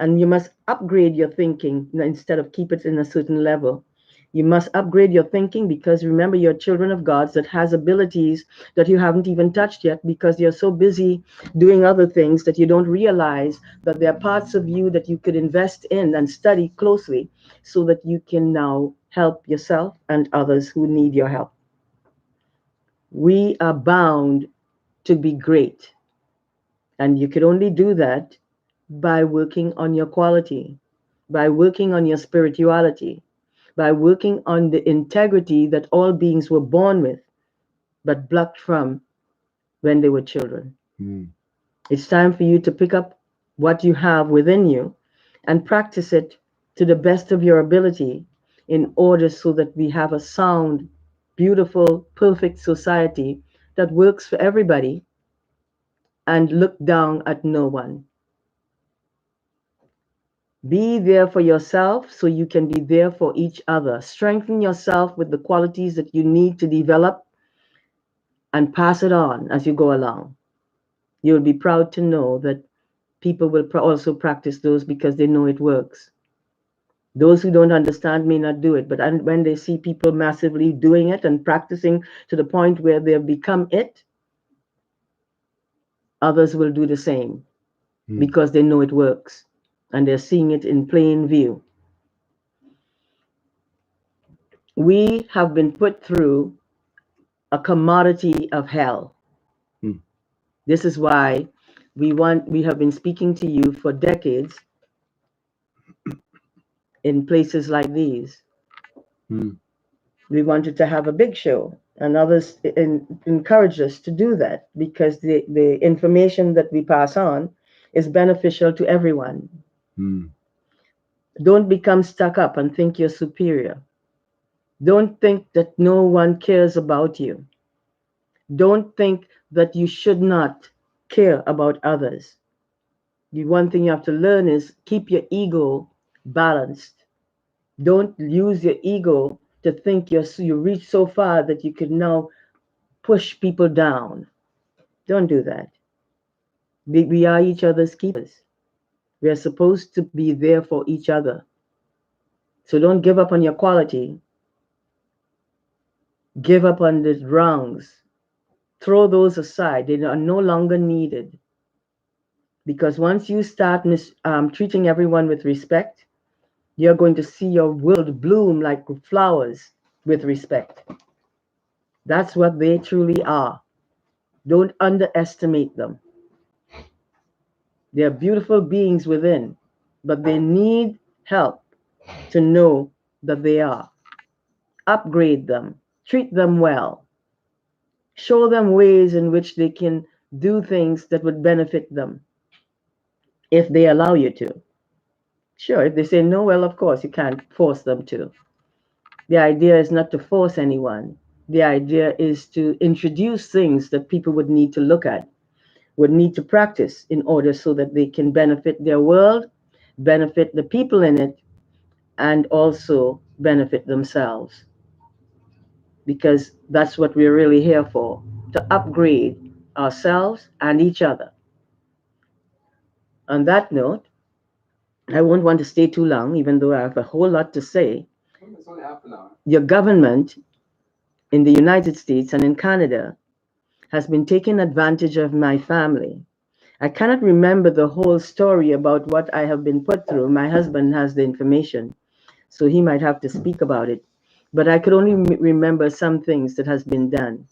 B: And you must upgrade your thinking instead of keep it in a certain level. You must upgrade your thinking, because remember, you're children of God that has abilities that you haven't even touched yet, because you're so busy doing other things that you don't realize that there are parts of you that you could invest in and study closely, so that you can now help yourself and others who need your help. We are bound to be great, and you could only do that by working on your quality, by working on your spirituality, by working on the integrity that all beings were born with, but blocked from when they were children.
A: Mm.
B: It's time for you to pick up what you have within you and practice it to the best of your ability, in order so that we have a sound, beautiful, perfect society that works for everybody and look down at no one. Be there for yourself so you can be there for each other. Strengthen yourself with the qualities that you need to develop, and pass it on as you go along. You'll be proud to know that people will also practice those, because they know it works. Those who don't understand may not do it, but when they see people massively doing it and practicing to the point where they've become it, others will do the same,
A: Mm.
B: because they know it works and they're seeing it in plain view. We have been put through a commodity of hell.
A: Mm.
B: This is why we have been speaking to you for decades in places like these.
A: Mm.
B: We wanted to have a big show, and others encouraged us to do that, because the information that we pass on is beneficial to everyone.
A: Mm.
B: Don't become stuck up and think you're superior. Don't think that no one cares about you. Don't think that you should not care about others. The one thing you have to learn is keep your ego balanced. Don't use your ego to think you reach so far that you can now push people down. Don't do that. We are each other's keepers. We are supposed to be there for each other. So don't give up on your quality. Give up on the wrongs. Throw those aside. They are no longer needed. Because once you start treating everyone with respect, you're going to see your world bloom like flowers with respect. That's what they truly are. Don't underestimate them. They're beautiful beings within, but they need help to know that they are. Upgrade them, treat them well, show them ways in which they can do things that would benefit them if they allow you to. Sure, if they say no, well, of course, you can't force them to. The idea is not to force anyone. The idea is to introduce things that people would need to look at, would need to practice in order so that they can benefit their world, benefit the people in it, and also benefit themselves. Because that's what we're really here for, to upgrade ourselves and each other. On that note, I won't want to stay too long, even though I have a whole lot to say.
A: It's only half an hour.
B: Your government in the United States and in Canada has been taking advantage of my family. I cannot remember the whole story about what I have been put through. My husband has the information, so he might have to speak about it. But I could only remember some things that has been done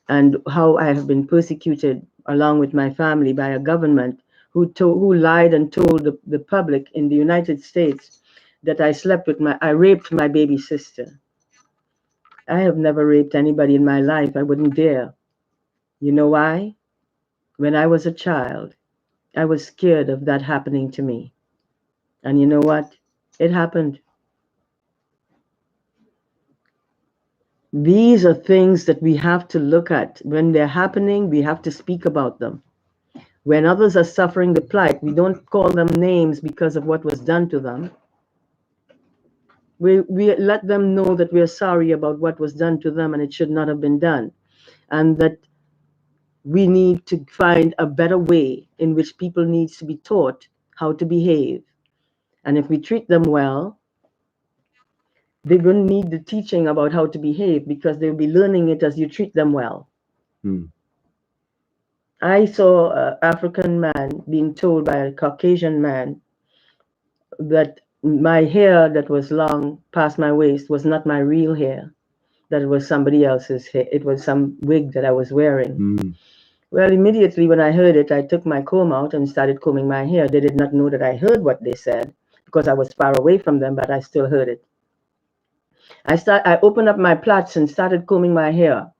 B: and how I have been persecuted along with my family by a government who lied and told the public in the United States that I raped my baby sister. I have never raped anybody in my life. I wouldn't dare. You know why? When I was a child, I was scared of that happening to me. And you know what? It happened. These are things that we have to look at. When they're happening, we have to speak about them. When others are suffering the plight, we don't call them names because of what was done to them. We let them know that we are sorry about what was done to them and it should not have been done. And that we need to find a better way in which people needs to be taught how to behave. And if we treat them well, they wouldn't need the teaching about how to behave because they'll be learning it as you treat them well.
A: Mm.
B: I saw an African man being told by a Caucasian man that my hair that was long past my waist was not my real hair, that it was somebody else's hair. It was some wig that I was wearing.
A: Mm.
B: Well, immediately when I heard it, I took my comb out and started combing my hair. They did not know that I heard what they said because I was far away from them, but I still heard it. I opened up my plaits and started combing my hair.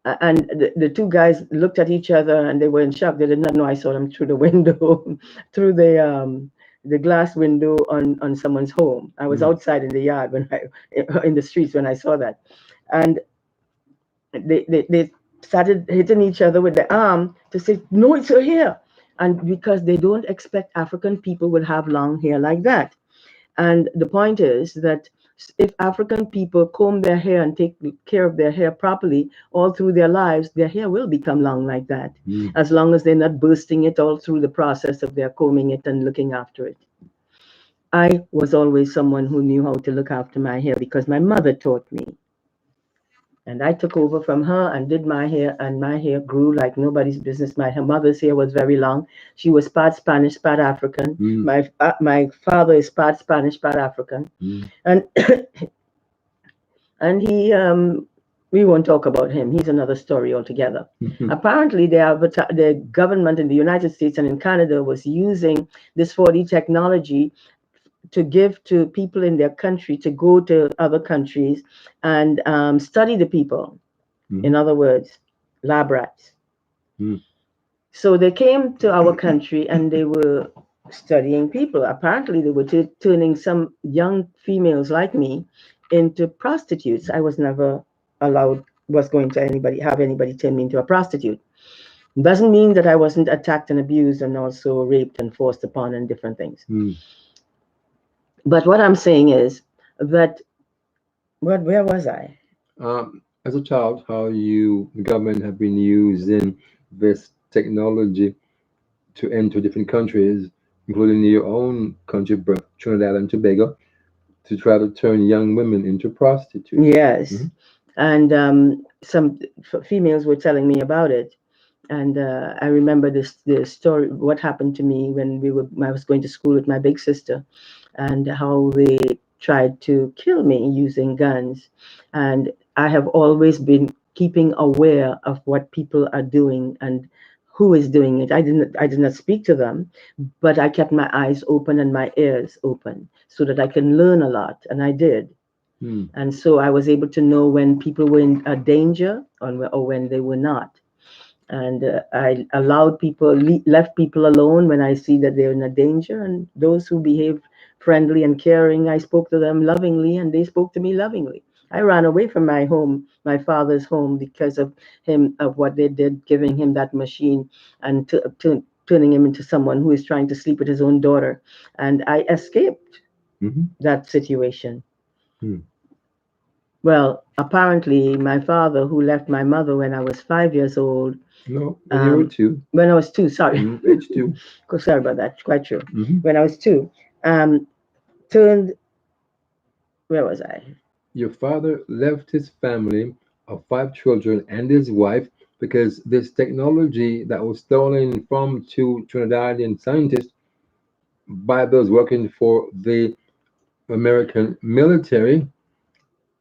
B: And the two guys looked at each other and they were in shock. They did not know I saw them through the window, through the glass window on someone's home. I was
A: Mm.
B: outside in the yard in the streets when I saw that, and they started hitting each other with the arm to say, "No, it's your hair," and because they don't expect African people will have long hair like that. And the point is that if African people comb their hair and take care of their hair properly all through their lives, their hair will become long like that,
A: Mm.
B: as long as they're not bursting it all through the process of their combing it and looking after it. I was always someone who knew how to look after my hair because my mother taught me. And I took over from her and did my hair, and my hair grew like nobody's business. Her mother's hair was very long. She was part Spanish, part African.
A: Mm.
B: My father is part Spanish, part African,
A: Mm.
B: and and we won't talk about him. He's another story altogether. Apparently, the government in the United States and in Canada was using this 4D technology to give to people in their country to go to other countries and study the people. In
A: Mm.
B: other words, lab rats.
A: Mm.
B: So they came to our country and they were studying people. Apparently, they were turning some young females like me into prostitutes. I was never allowed, was going to have anybody turn me into a prostitute. Doesn't mean that I wasn't attacked and abused and also raped and forced upon and different things.
A: Mm.
B: But what I'm saying is that, where was I?
A: As a child, how the government have been using this technology to enter different countries, including your own country, Trinidad and Tobago, to try to turn young women into prostitutes.
B: Yes.
A: Mhm.
B: And some females were telling me about it. And I remember the story, what happened to me when I was going to school with my big sister, and how they tried to kill me using guns. And I have always been keeping aware of what people are doing and who is doing it. I did not speak to them, but I kept my eyes open and my ears open so that I can learn a lot, and I did.
A: Mm.
B: And so I was able to know when people were in a danger or when they were not. And I allowed left people alone when I see that they're in a danger. And those who behaved friendly and caring, I spoke to them lovingly, and they spoke to me lovingly. I ran away from my home, my father's home, because of what they did, giving him that machine and turning him into someone who is trying to sleep with his own daughter. And I escaped
A: Mhm.
B: that situation.
A: Mm.
B: Well, apparently, my father, who left my mother when I was 5 years old,
A: No, when you were
B: um,
A: two,
B: when I was two, sorry,
A: age two.
B: sorry about that, quite true.
A: Hmm.
B: When I was two, um, turned, where was I?
A: Your father left his family of 5 children and his wife because this technology that was stolen from two Trinidadian scientists by those working for the American military,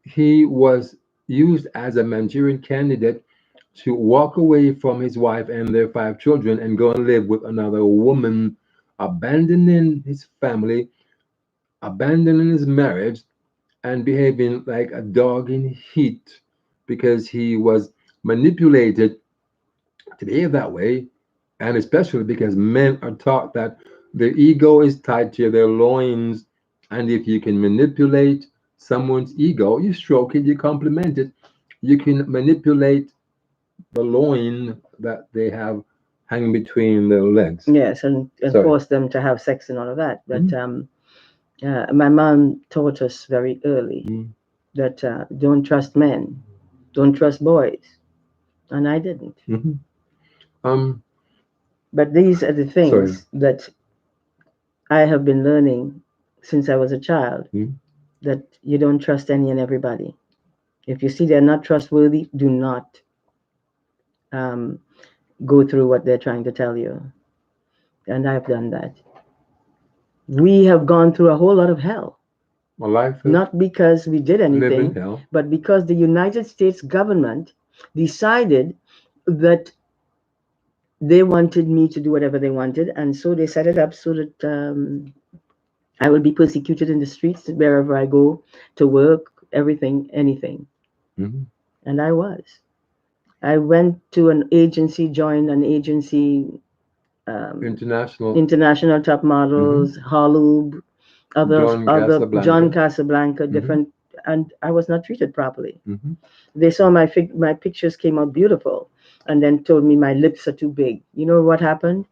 A: he was used as a Manchurian candidate to walk away from his wife and their 5 children and go and live with another woman, abandoning his family, abandoning his marriage, and behaving like a dog in heat because he was manipulated to behave that way, and especially because men are taught that their ego is tied to their loins, and if you can manipulate someone's ego, you stroke it, you compliment it, you can manipulate the loin that they have hanging between their legs.
B: Yes, and
A: Sorry.
B: force them to have sex and all of that. But
A: Mhm.
B: my mom taught us very early
A: Mhm.
B: that don't trust men, don't trust boys, and I didn't.
A: Mhm. Um,
B: But these are the
A: sorry.
B: things that I have been learning since I was a child,
A: Mhm.
B: that you don't trust any and everybody. If you see they're not trustworthy, do not um, go through what they're trying to tell you. And I've done that. We have gone through a whole lot of hell,
A: My life is
B: not because we did
A: live in
B: anything,
A: hell.
B: but because the United States government decided that they wanted me to do whatever they wanted. And so they set it up so that I will be persecuted in the streets wherever I go to work, everything, anything.
A: Mhm.
B: And I was. I went to an agency, joined an agency, um,
A: International.
B: international top
A: Mhm.
B: models, Hollywood,
A: John
B: other John
A: Casablanca.
B: Casablanca,
A: Mhm.
B: different, and I was not treated properly.
A: Mhm.
B: They saw my pictures came out beautiful, and then told me my lips are too big. You know what happened?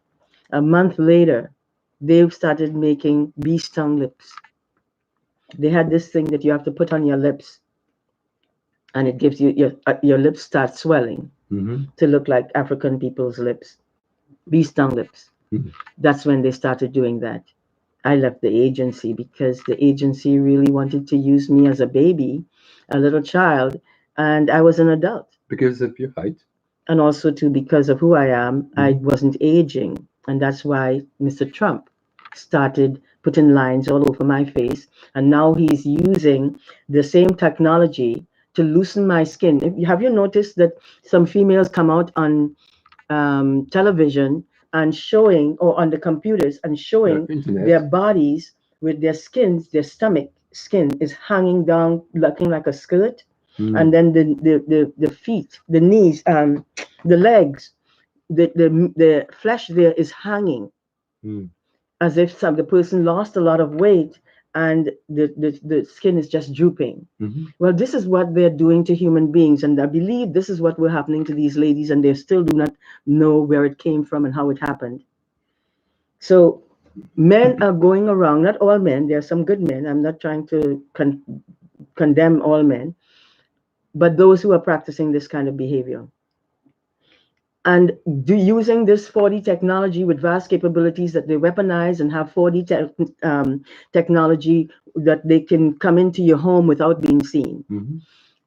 B: A month later, they started making bee stung lips. They had this thing that you have to put on your lips, and it gives you your lips start swelling
A: Mhm.
B: to look like African people's lips, bee stung lips.
A: Mhm.
B: That's when they started doing that. I left the agency because the agency really wanted to use me as a baby, a little child, and I was an adult.
A: Because of your height.
B: And also too, because of who I am, I
A: Mhm.
B: wasn't aging, and that's why Mr. Trump started putting lines all over my face, and now he's using the same technology to loosen my skin. Have you noticed that some females come out on television and showing, or on the computers and showing
A: Internet.
B: their bodies with their skins, their stomach skin is hanging down, looking like a skirt,
A: Mm.
B: and then the feet, the knees, the legs, the flesh there is hanging
A: Mm.
B: as if the person lost a lot of weight, and the skin is just drooping.
A: Mhm.
B: Well, this is what they're doing to human beings, and I believe this is what will happening to these ladies, and they still do not know where it came from and how it happened. So men are going around, not all men, there are some good men. I'm not trying to condemn all men, but those who are practicing this kind of behavior and using this 4D technology with vast capabilities that they weaponize and have 4D technology that they can come into your home without being seen.
A: Mhm.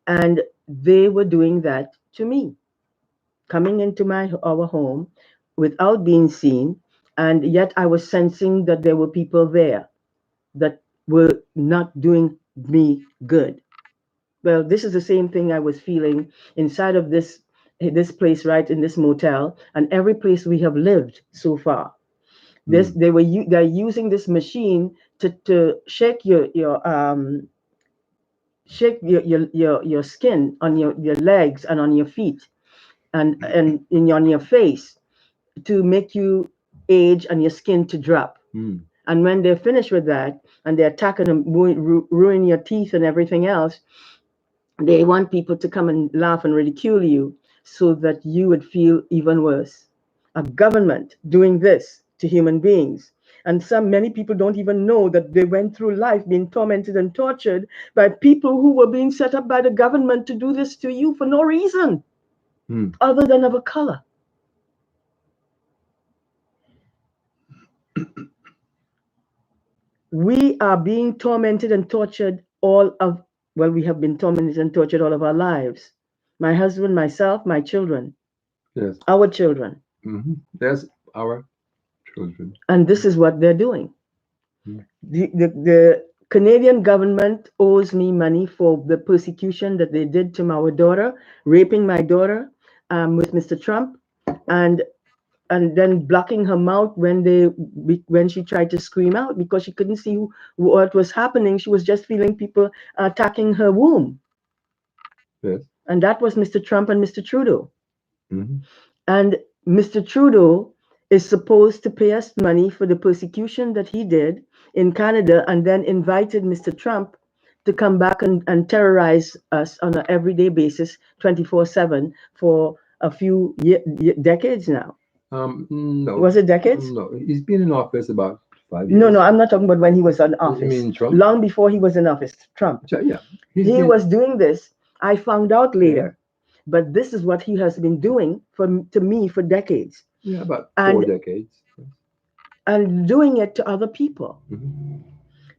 B: And they were doing that to me, coming into our home without being seen, and yet I was sensing that there were people there that were not doing me good. Well, this is the same thing I was feeling inside of this place, right in this motel, and every place we have lived so far. This
A: Mm.
B: they're using this machine to shake your skin on your legs and on your feet, on your face, to make you age and your skin to drop.
A: Mm.
B: And when they're finished with that, and they're attacking and ruin your teeth and everything else, they want people to come and laugh and ridicule you so that you would feel even worse. A government doing this to human beings. And many people don't even know that they went through life being tormented and tortured by people who were being set up by the government to do this to you for no reason
A: Mm.
B: other than of a color. We are being tormented and tortured all of, well, we have been tormented and tortured all of our lives. My husband, myself, my children,
A: Yes.
B: our children.
A: Yes, our children.
B: And this is what they're doing.
A: Mm.
B: The Canadian government owes me money for the persecution that they did to our daughter, raping my daughter with Mr. Trump, and and then blocking her mouth when she tried to scream out because she couldn't see what was happening. She was just feeling people attacking her womb,
A: Yes.
B: and that was Mr. Trump and Mr. Trudeau.
A: Hmm.
B: And Mr. Trudeau is supposed to pay us money for the persecution that he did in Canada and then invited Mr. Trump to come back and terrorize us on an everyday basis, 24/7, for a few decades now.
A: No,
B: Was it decades?
A: no. He's been in office about five
B: No, no,
A: years.
B: I'm not talking about when he was in
A: You
B: office.
A: mean Trump?
B: Long before he was in office, Trump.
A: Yeah, he's
B: He
A: been.
B: was doing this. I found out
A: Yeah,
B: later. But this is what he has been doing to me for decades.
A: yeah, about four
B: And
A: decades.
B: and doing it to other people.
A: Hmm.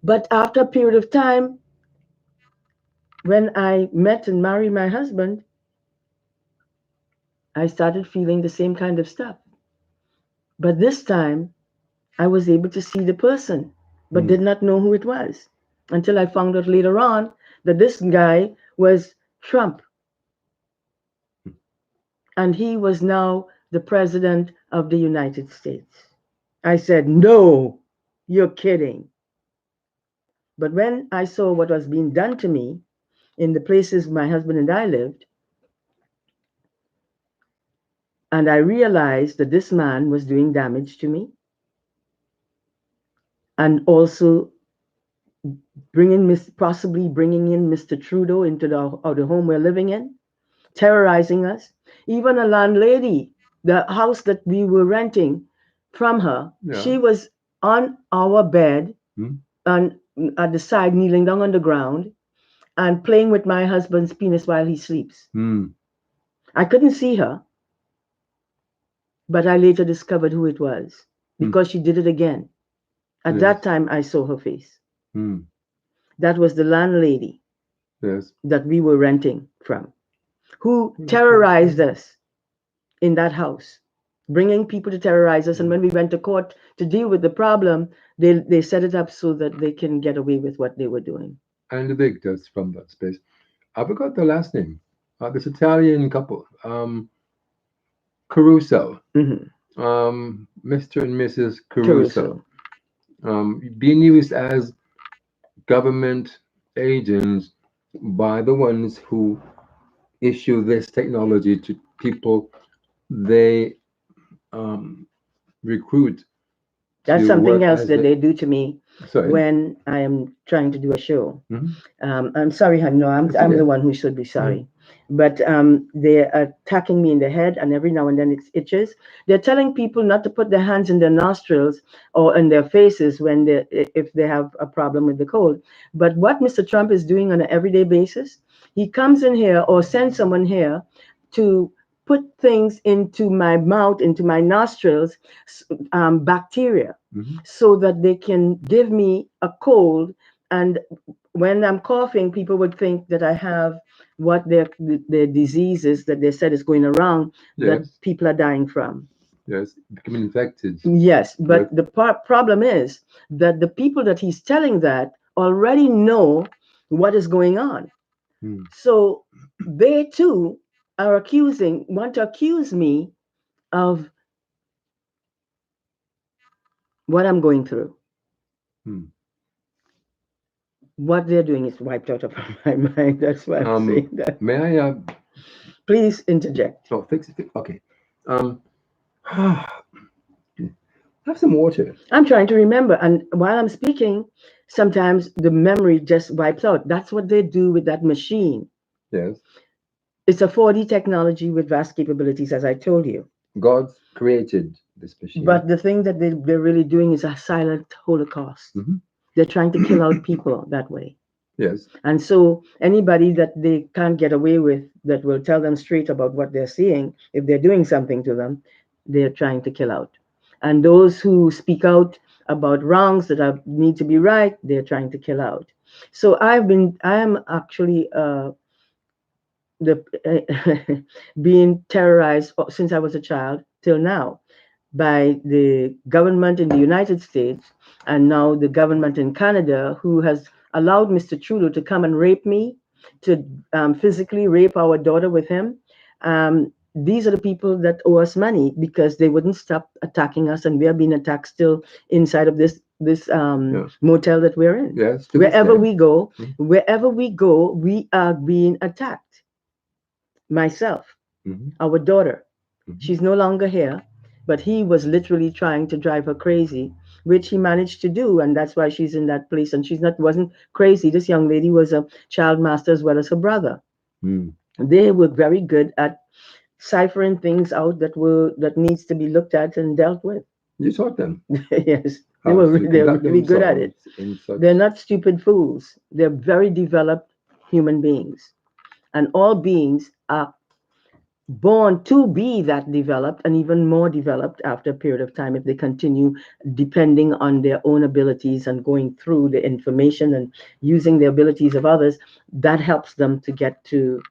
B: But after a period of time, when I met and married my husband, I started feeling the same kind of stuff. But this time, I was able to see the person, but
A: Mm.
B: did not know who it was until I found out later on that this guy was Trump, and he was now the president of the United States. I said, "No, you're kidding." But when I saw what was being done to me in the places my husband and I lived, and I realized that this man was doing damage to me and also possibly bringing in Mr. Trudeau into the home we're living in, terrorizing us. Even a landlady, the house that we were renting from her,
A: Yeah.
B: she was on our bed
A: Mm.
B: and at the side, kneeling down on the ground and playing with my husband's penis while he sleeps.
A: Mm.
B: I couldn't see her, but I later discovered who it was
A: Mm.
B: because she did it again. At
A: Yes.
B: that time, I saw her face.
A: Mm.
B: That was the landlady
A: Yes.
B: that we were renting from, who
A: Okay.
B: terrorized us in that house, bringing people to terrorize us. And when we went to court to deal with the problem, they set it up so that they can get away with what they were doing.
A: And the victors from that space. I forgot the last name. This Italian couple, Caruso,
B: Hmm.
A: Mr. and Mrs. Caruso,
B: Caruso.
A: being used as government agents by the ones who issue this technology to people they um, recruit
B: That's
A: to
B: something
A: work
B: else
A: as
B: that
A: the.
B: they do to me
A: Sorry.
B: when I am trying to do a show.
A: Hmm.
B: I'm sorry, honey. No,
A: It's
B: I'm
A: okay.
B: the one who should be
A: Mm.
B: sorry. But they're attacking me in the head, and every now and then it itches. They're telling people not to put their hands in their nostrils or in their faces when they if they have a problem with the cold. But what Mr. Trump is doing on an everyday basis, he comes in here or sends someone here to put things into my mouth, into my nostrils, bacteria,
A: Hmm.
B: so that they can give me a cold. And when I'm coughing, people would think that I have what their diseases that they said is going around that
A: Yes.
B: people are dying from.
A: Yes. Becoming infected
B: Yes,
A: with.
B: but the problem is that the people that he's telling that already know what is going on.
A: Mm.
B: So they too want to accuse me of what I'm going through.
A: Mm.
B: What they're doing is wiped out of my mind. That's why I'm saying that.
A: May I?
B: Please interject.
A: Oh, fix it. Okay. Um. Have some water.
B: I'm trying to remember, and while I'm speaking, sometimes the memory just wipes out. That's what they do with that machine.
A: Yes.
B: It's a 4D technology with vast capabilities, as I told you.
A: God created this machine.
B: But the thing that they're really doing is a silent Holocaust.
A: Hmm.
B: They're trying to kill out people that way.
A: Yes.
B: And so anybody that they can't get away with, that will tell them straight about what they're seeing, if they're doing something to them, they're trying to kill out. And those who speak out about wrongs that need to be right, they're trying to kill out. So I am actually the being terrorized since I was a child till now by the government in the United States and now the government in Canada, who has allowed Mr. Trudeau to come and rape me, to physically rape our daughter with him. These are the people that owe us money because they wouldn't stop attacking us, and we are being attacked still inside of this
A: Yes.
B: motel that we're in.
A: Yes. To this
B: Wherever
A: day.
B: we go,
A: Mhm.
B: wherever we go, we are being attacked. Myself,
A: Mhm.
B: our daughter,
A: Mhm.
B: she's no longer here, but he was literally trying to drive her crazy, which he managed to do, and that's why she's in that place. And she's not wasn't crazy. This young lady was a child master as well as her brother.
A: Mm.
B: They were very good at ciphering things out that needs to be looked at and dealt with.
A: You taught them
B: Yes,
A: how to
B: they were
A: conduct
B: really good at it.
A: themselves in
B: They're
A: such.
B: not stupid fools. They're very developed human beings, and all beings are born to be that developed and even more developed after a period of time if they continue depending on their own abilities and going through the information and using the abilities of others. That helps them to get to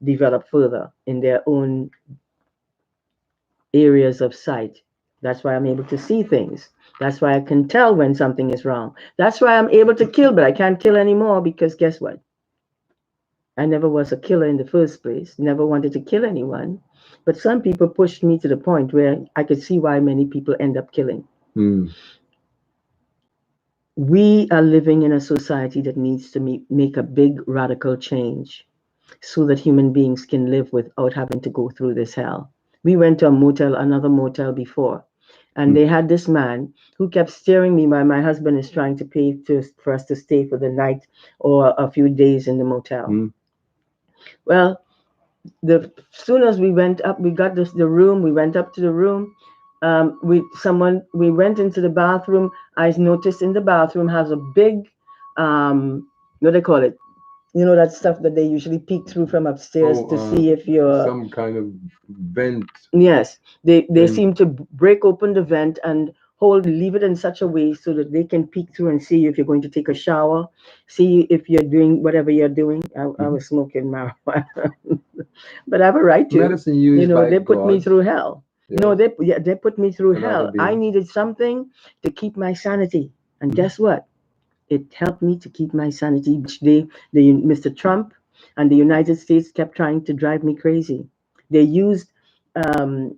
B: develop further in their own areas of sight. That's why I'm able to see things. That's why I can tell when something is wrong. That's why I'm able to kill, but I can't kill anymore because guess what? I never was a killer in the first place, never wanted to kill anyone. But some people pushed me to the point where I could see why many people end up killing.
A: Mm.
B: We are living in a society that needs to make a big radical change so that human beings can live without having to go through this hell. We went to a motel, another motel before, and
A: Mm.
B: they had this man who kept staring me while my husband is trying to pay for us to stay for the night or a few days in the motel.
A: Mm.
B: Well, the soon as we went up, we got the room. We went up to the room. We went into the bathroom. I noticed in the bathroom has a big, what do they call it? You know that stuff that they usually peek through from upstairs
A: Oh,
B: to see if you're.
A: some kind of vent.
B: Yes, they
A: And
B: seem to break open the vent and leave it in such a way so that they can peek through and see if you're going to take a shower, see if you're doing whatever you're doing. I
A: mhm.
B: was smoking marijuana, but I have a right to.
A: Medicine used by
B: They put me
A: gods.
B: through hell. No,
A: Yes.
B: they put me through
A: Another
B: hell. I
A: being.
B: needed something to keep my sanity, and
A: Mhm.
B: guess what? It helped me to keep my sanity, which Mr. Trump and the United States kept trying to drive me crazy. They used um,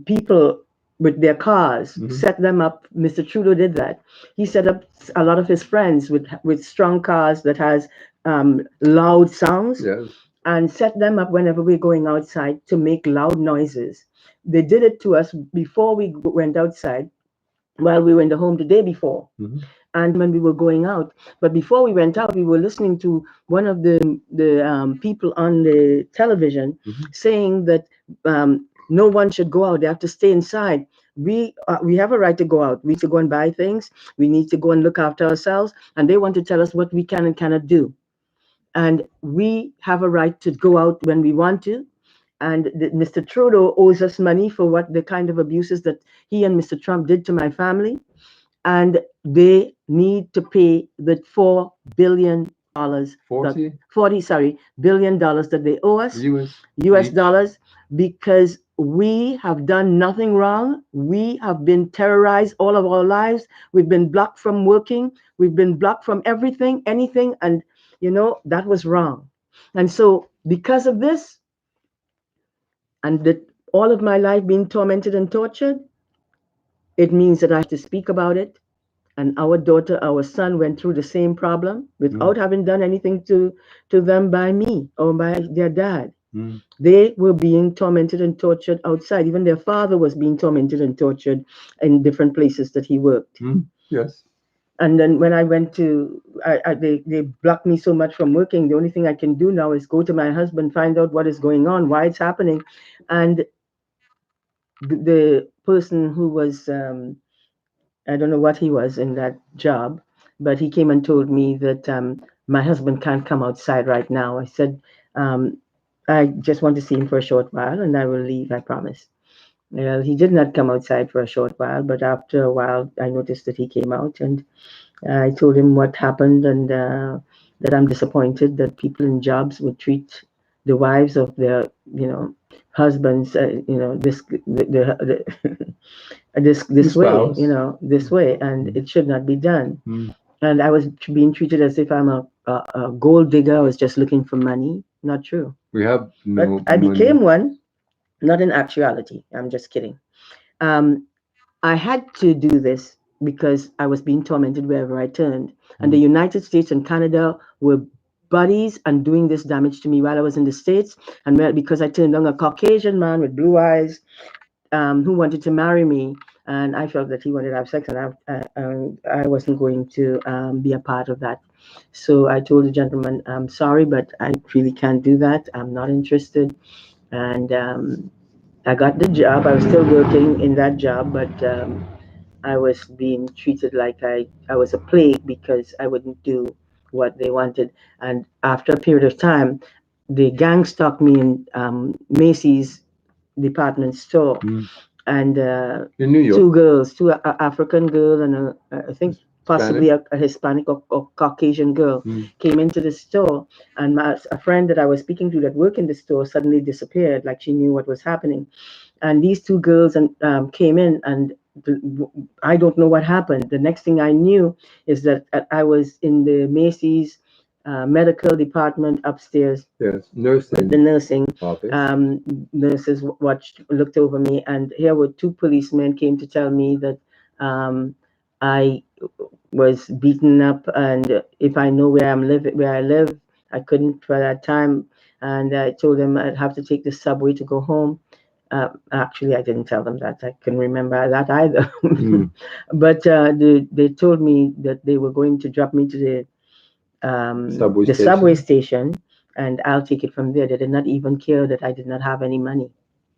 B: people with their cars,
A: Mhm.
B: set them up. Mr. Trudeau did that. He set up a lot of his friends with strong cars that has loud sounds
A: Yes.
B: and set them up whenever we're going outside to make loud noises. They did it to us before we went outside while we were in the home the day before
A: Mhm.
B: and when we were going out. But before we went out, we were listening to one of the people on the television
A: Mhm.
B: saying that no one should go out; they have to stay inside. We have a right to go out. We need to go and buy things. We need to go and look after ourselves. And they want to tell us what we can and cannot do. And we have a right to go out when we want to. And Mr. Trudeau owes us money for what the kind of abuses that he and Mr. Trump did to my family, and they need to pay the $4 billion that
A: 40
B: $40 billion that they owe us,
A: US
B: US
A: each.
B: dollars, because we have done nothing wrong. We have been terrorized all of our lives. We've been blocked from working. We've been blocked from everything, anything, and that was wrong. And so because of this, and that all of my life being tormented and tortured, it means that I have to speak about it. And our daughter, our son went through the same problem
A: Mm.
B: without having done anything to them by me or by their dad.
A: Mm.
B: They were being tormented and tortured outside. Even their father was being tormented and tortured in different places that he worked.
A: Mm. Yes.
B: And then when I went to, they blocked me so much from working. The only thing I can do now is go to my husband, find out what is going on, why it's happening. And the person who was I don't know what he was in that job, but he came and told me that my husband can't come outside right now. I said, um, I just want to see him for a short while and I will leave, I promise. Well, he did not come outside for a short while, but after a while, I noticed that he came out and I told him what happened and that I'm disappointed that people in jobs would treat the wives of their, husbands,
A: The
B: this way,
A: spouse.
B: this way, and
A: Mm,
B: it should not be done.
A: mm.
B: And I was being treated as if I'm a gold digger. I was just looking for money. Not true.
A: We have
B: But
A: no
B: I
A: money.
B: became one, not in actuality. I'm just kidding. Um, I had to do this because I was being tormented wherever I turned. And the
A: Mm,
B: United States and Canada were buddies and doing this damage to me while I was in the States. And well, because I turned down a Caucasian man with blue eyes, who wanted to marry me, and I felt that he wanted to have sex, and I wasn't going to be a part of that. So I told the gentleman, "I'm sorry, but I really can't do that. I'm not interested." And I got the job. I was still working in that job, but I was being treated like I was a plague because I wouldn't do what they wanted. And after a period of time, the gang stalked me in Macy's department store,
A: mm.
B: and
A: In New York,
B: two girls, two African girl and I think
A: Spanish.
B: possibly a Hispanic or Caucasian girl
A: Mm,
B: came into the store, and a friend that I was speaking to that worked in the store suddenly disappeared, like she knew what was happening. And these two girls came in, and I don't know what happened. The next thing I knew is that I was in the Macy's medical department upstairs
A: yes,
B: with the
A: nursing
B: nursing.
A: office.
B: Um, Nurses watched, looked over me, and here were two policemen came to tell me that I was beaten up, and if I know where I live, I couldn't for that time, and I told them I'd have to take the subway to go home. Actually, I didn't tell them that. I couldn't remember that either.
A: Mm,
B: But they told me that they were going to drop me to
A: subway
B: the subway
A: station.
B: station, and I'll take it from there. They did not even care that I did not have any money.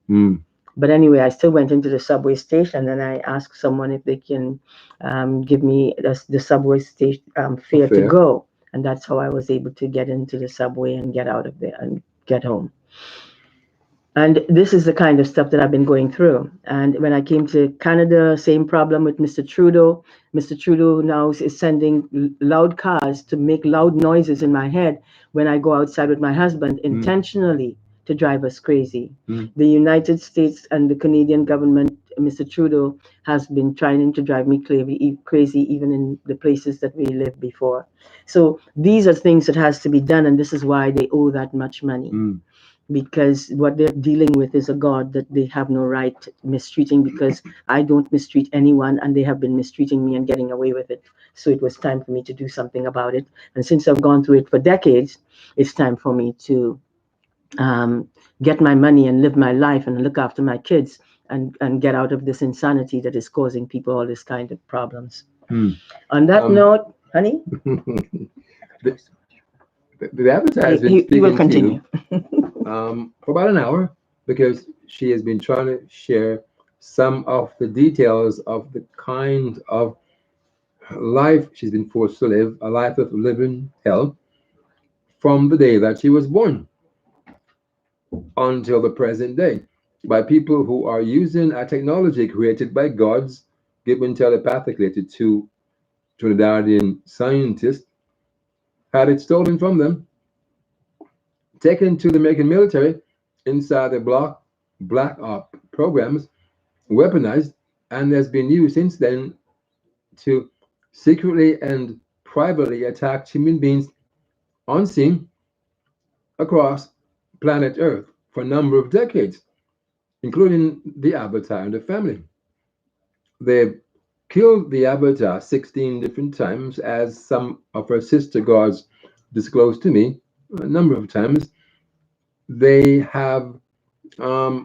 A: Mm,
B: But anyway, I still went into the subway station, and I asked someone if they can give me the subway station fare to
A: affair.
B: go. And that's how I was able to get into the subway and get out of there and get home. And this is the kind of stuff that I've been going through. And when I came to Canada, same problem with Mr. Trudeau. Mr. Trudeau now is sending loud cars to make loud noises in my head when I go outside with my husband
A: Mm,
B: intentionally to drive us crazy.
A: mm,
B: The United States and the Canadian government, Mr. Trudeau, has been trying to drive me crazy even in the places that we lived before. So these are things that has to be done, and this is why they owe that much money,
A: mm.
B: because what they're dealing with is a God that they have no right mistreating, because I don't mistreat anyone and they have been mistreating me and getting away with it. So it was time for me to do something about it. And since I've gone through it for decades, it's time for me to um, get my money and live my life and look after my kids, and get out of this insanity that is causing people all this kind of problems.
A: Mm.
B: On that
A: Um,
B: note, honey,
A: the, the advertiser has been
B: he will
A: speaking to you
B: continue.
A: for about an hour because she has been trying to share some of the details of the kind of life she's been forced to live, a life of living hell from the day that she was born until the present day by people who are using a technology created by gods given telepathically to two Trinidadian scientists, had it stolen from them, taken to the American military inside the black op programs, weaponized, and has been used since then to secretly and privately attack human beings unseen across planet Earth for a number of decades, including the Avatar and the family. They've killed the Avatar 16 different times, as some of her sister gods disclosed to me a number of times. They have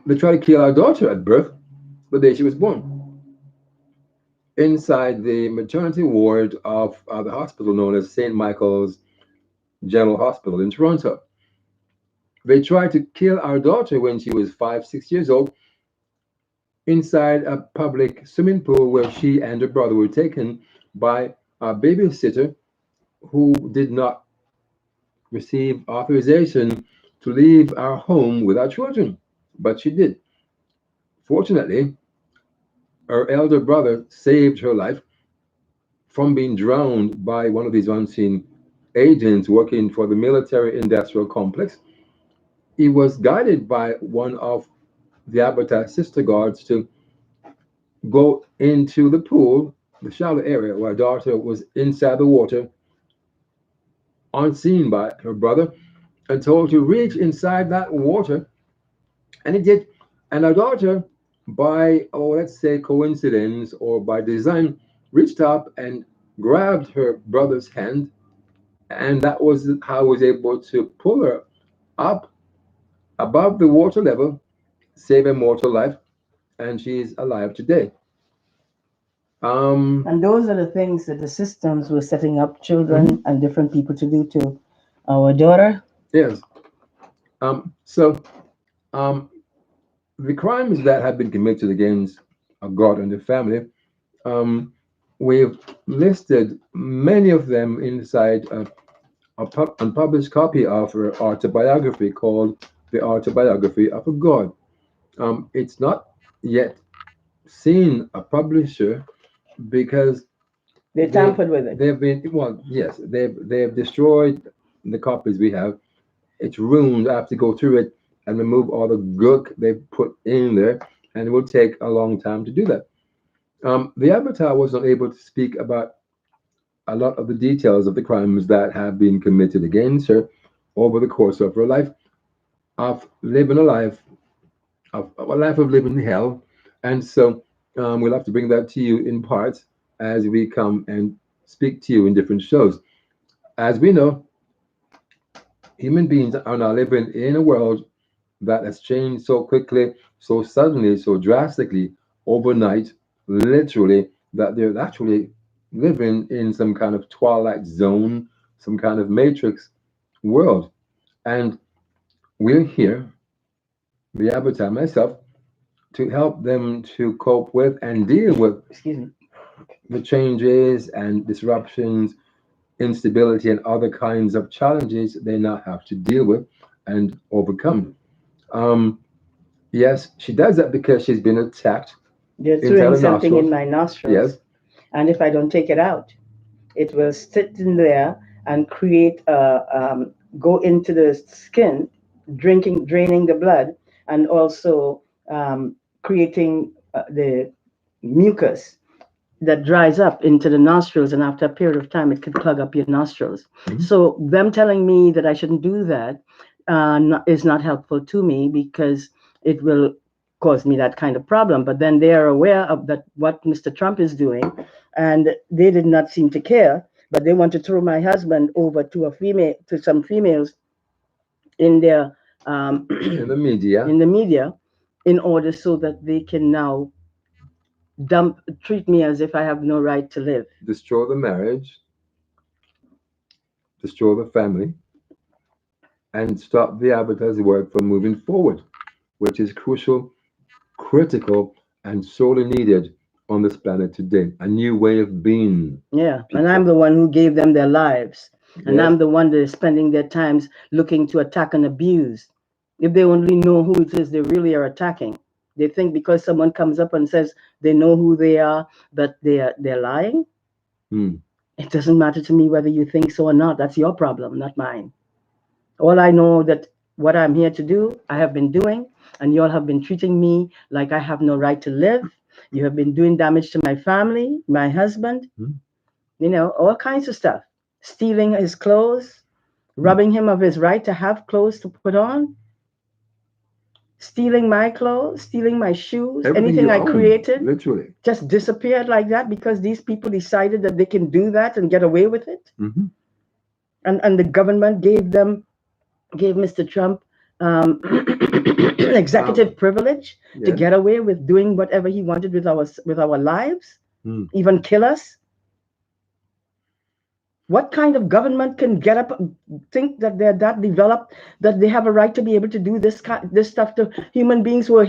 A: they tried to kill our daughter at birth, the day she was born, inside the maternity ward of the hospital known as St. Michael's General Hospital in Toronto. They tried to kill our daughter when she was 5, 6 years old inside a public swimming pool where she and her brother were taken by a babysitter who did not receive authorization to leave our home with our children. But she did. Fortunately, her elder brother saved her life from being drowned by one of these unseen agents working for the military industrial complex he was guided by one of the Abbot's sister guards to go into the pool, the shallow area where daughter was inside the water, unseen by her brother, and told to reach inside that water. And it did. And our daughter, by, oh, let's say coincidence or by design, reached up and grabbed her brother's hand. And that was how I was able to pull her up above the water level, save a mortal life. And she's alive today. Um,
B: And those are the things that the systems were setting up
A: mhm,
B: children and different people to do to our daughter.
A: yes. So the crimes that have been committed against God and the family, um, we've listed many of them inside a unpublished copy of her autobiography called The Autobiography of a God. It's not yet seen a publisher because
B: They
A: they
B: tampered with it.
A: they've been, well, yes, they've destroyed the copies we have. It's ruined. I have to go through it and remove all the gunk they put in there, and it will take a long time to do that. The Avatar was not able to speak about a lot of the details of the crimes that have been committed against her over the course of her life, of living a life, of a life of living hell. And so we'll have to bring that to you in parts as we come and speak to you in different shows. As we know, human beings are now living in a world that has changed so quickly, so suddenly, so drastically, overnight, literally, that they're actually living in some kind of twilight zone, some kind of matrix world. And we're here, the Avatar, myself, to help them to cope with and deal with
B: Excuse me.
A: the changes and disruptions, instability, and other kinds of challenges they now have to deal with and overcome. Um, yes, she does that because she's been attacked
B: They're
A: inside
B: throwing
A: her
B: something in
A: nostrils.
B: my
A: Yes.
B: nostrils, and if I don't take it out, it will sit in there and create go into the skin, draining the blood, and also creating the mucus that dries up into the nostrils, and after a period of time it could plug up your nostrils.
A: Mhm.
B: So them telling me that I shouldn't do that is not helpful to me, because it will cause me that kind of problem. But then they are aware of that what Mr. Trump is doing, and they did not seem to care, but they want to throw my husband over to a female, to some females in their
A: In the media,
B: in the media, in order so that they can now treat me as if I have no right to live.
A: destroy the marriage, destroy the family, and stop the Avatar's work from moving forward, which is crucial, critical, and sorely needed on this planet today. A new way of being,
B: Yeah, and I'm
A: people.
B: the one who gave them their lives, and
A: Yes.
B: I'm the one that is spending their times looking to attack and abuse. If they only know who it is they really are attacking, they think because someone comes up and says they know who they are that they're lying.
A: Hmm.
B: It doesn't matter to me whether you think so or not. That's your problem, not mine. All I know that what I'm here to do, I have been doing, and you all have been treating me like I have no right to live. You have been doing damage to my family, my husband,
A: Hmm.
B: all kinds of stuff. Stealing his clothes,
A: Hmm.
B: robbing him of his right to have clothes to put on, stealing my clothes, stealing my shoes,
A: Everything
B: anything
A: you
B: I
A: own,
B: created
A: literally.
B: just disappeared like that because these people decided that they can do that and get away with it.
A: Hmm.
B: And the government gave Mr. Trump um,
A: Power.
B: executive privilege to
A: Yes.
B: get away with doing whatever he wanted with our lives,
A: Hmm.
B: even kill us. What kind of government can get up and think that they're that developed that they have a right to be able to do this stuff to human beings who were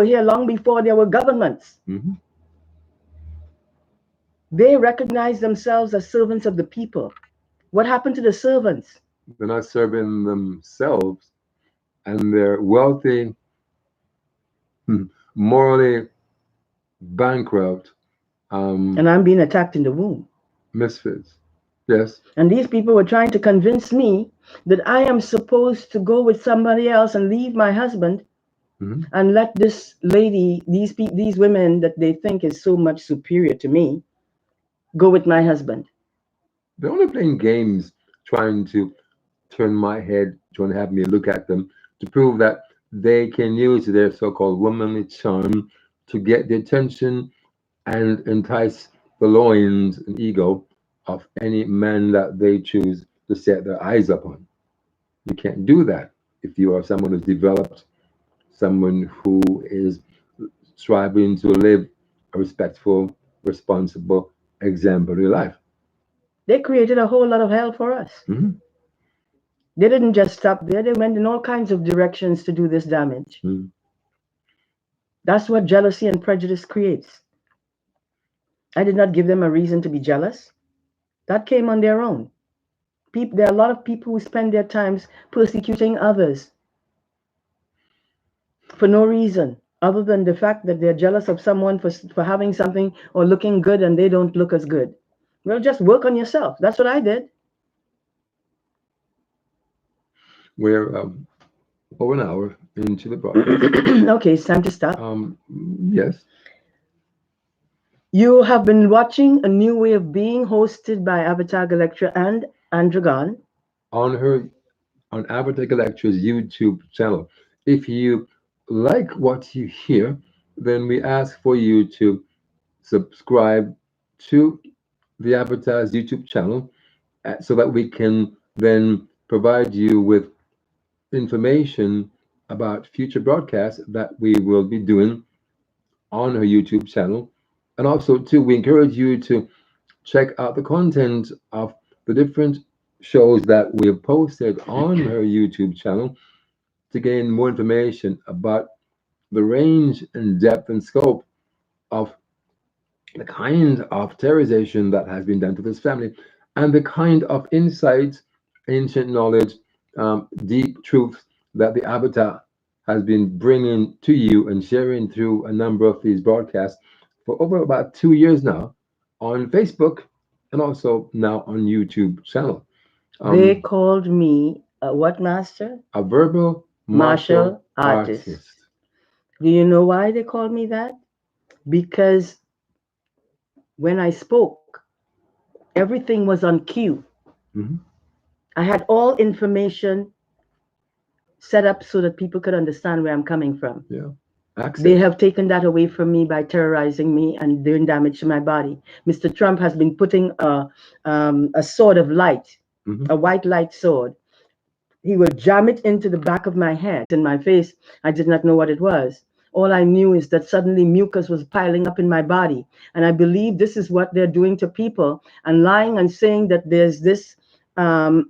B: here long before there were governments?
A: Hmm.
B: They recognize themselves as servants of the people. What happened to the servants?
A: They're not serving themselves, and they're wealthy, morally bankrupt
B: And I'm being attacked in the womb.
A: misfits. Yes.
B: And these people were trying to convince me that I am supposed to go with somebody else and leave my husband
A: Hmm.
B: and let this lady, these women that they think is so much superior to me, go with my husband.
A: They're only playing games, trying to turn my head, trying to have me look at them to prove that they can use their so-called womanly charm to get the attention and entice the loins and ego of any man that they choose to set their eyes upon. You can't do that if you are someone who's developed, someone who is striving to live a respectful, responsible, exemplary life.
B: They created a whole lot of hell for us.
A: Hmm.
B: They didn't just stop there, they went in all kinds of directions to do this damage.
A: Hmm.
B: That's what jealousy and prejudice creates. I did not give them a reason to be jealous. That came on their own. There are a lot of people who spend their times persecuting others for no reason other than the fact that they're jealous of someone for having something or looking good and they don't look as good. Well, just work on yourself. That's what I did.
A: We're over an hour into the broadcast.
B: Okay, it's time to stop.
A: Um, yes,
B: You have been watching A New Way of Being, hosted by Avatar Electra and Andragon.
A: on her on Abertech Lectures YouTube channel. If you like what you hear, then we ask for you to subscribe to the Avatars YouTube channel so that we can then provide you with information about future broadcasts that we will be doing on her YouTube channel. And also, too, we encourage you to check out the content of the different shows that we have posted on her YouTube channel to gain more information about the range and depth and scope of the kind of terrorization that has been done to this family and the kind of insights, ancient knowledge, deep truths that the Avatar has been bringing to you and sharing through a number of these broadcasts for over about 2 years now on Facebook and also now on YouTube channel.
B: They
A: Um,
B: called me a what master?
A: a verbal martial
B: Martial artist.
A: artist.
B: Do you know why they called me that? Because when I spoke, everything was on cue.
A: Hmm.
B: I had all information set up so that people could understand where I'm coming from.
A: Yeah,
B: They
A: access.
B: have taken that away from me by terrorizing me and doing damage to my body. Mr. Trump has been putting a sword of light,
A: Hmm.
B: a white light sword. He would jam it into the back of my head, in my face. I did not know what it was. All I knew is that suddenly mucus was piling up in my body. And I believe this is what they're doing to people and lying and saying that there's this um,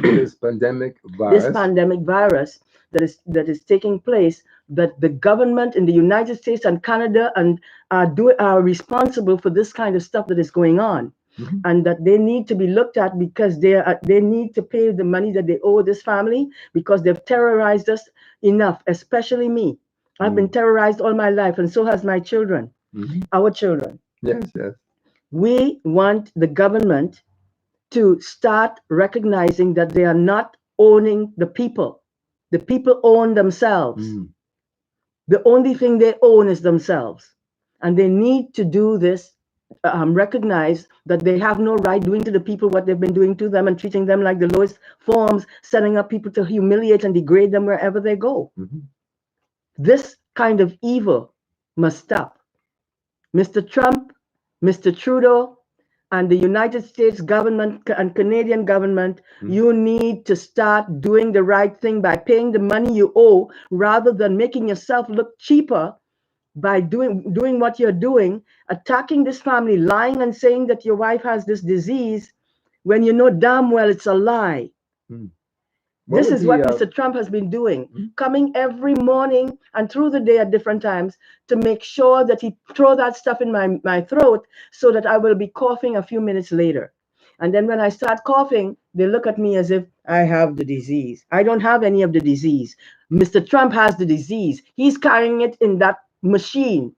A: This pandemic
B: this
A: virus.
B: pandemic virus that is taking place, that the government in the United States and Canada and are responsible for this kind of stuff that is going on,
A: Mhm.
B: and that they need to be looked at because they need to pay the money that they owe this family because they've terrorized us enough, especially me. I've been
A: Mm.
B: terrorized all my life, and so has my children,
A: Mhm.
B: our children.
A: Yes, yes.
B: We want the government to start recognizing that they are not owning the people. The people own themselves.
A: Mm.
B: The only thing they own is themselves. And they need to do this, recognize that they have no right doing to the people what they've been doing to them and treating them like the lowest forms, setting up people to humiliate and degrade them wherever they go.
A: Mhm.
B: This kind of evil must stop. Mr. Trump, Mr. Trudeau, and the United States government and Canadian government,
A: Mm.
B: you need to start doing the right thing by paying the money you owe rather than making yourself look cheaper by doing what you're doing, attacking this family, lying and saying that your wife has this disease when you know damn well it's a lie.
A: Mm. What
B: This
A: would
B: is
A: be
B: what Mr. Trump has been doing,
A: mm,
B: coming every morning and through the day at different times to make sure that he throw that stuff in my throat so that I will be coughing a few minutes later. And then when I start coughing, they look at me as if I have the disease. I don't have any of the disease. Mr. Trump has the disease. He's carrying it in that machine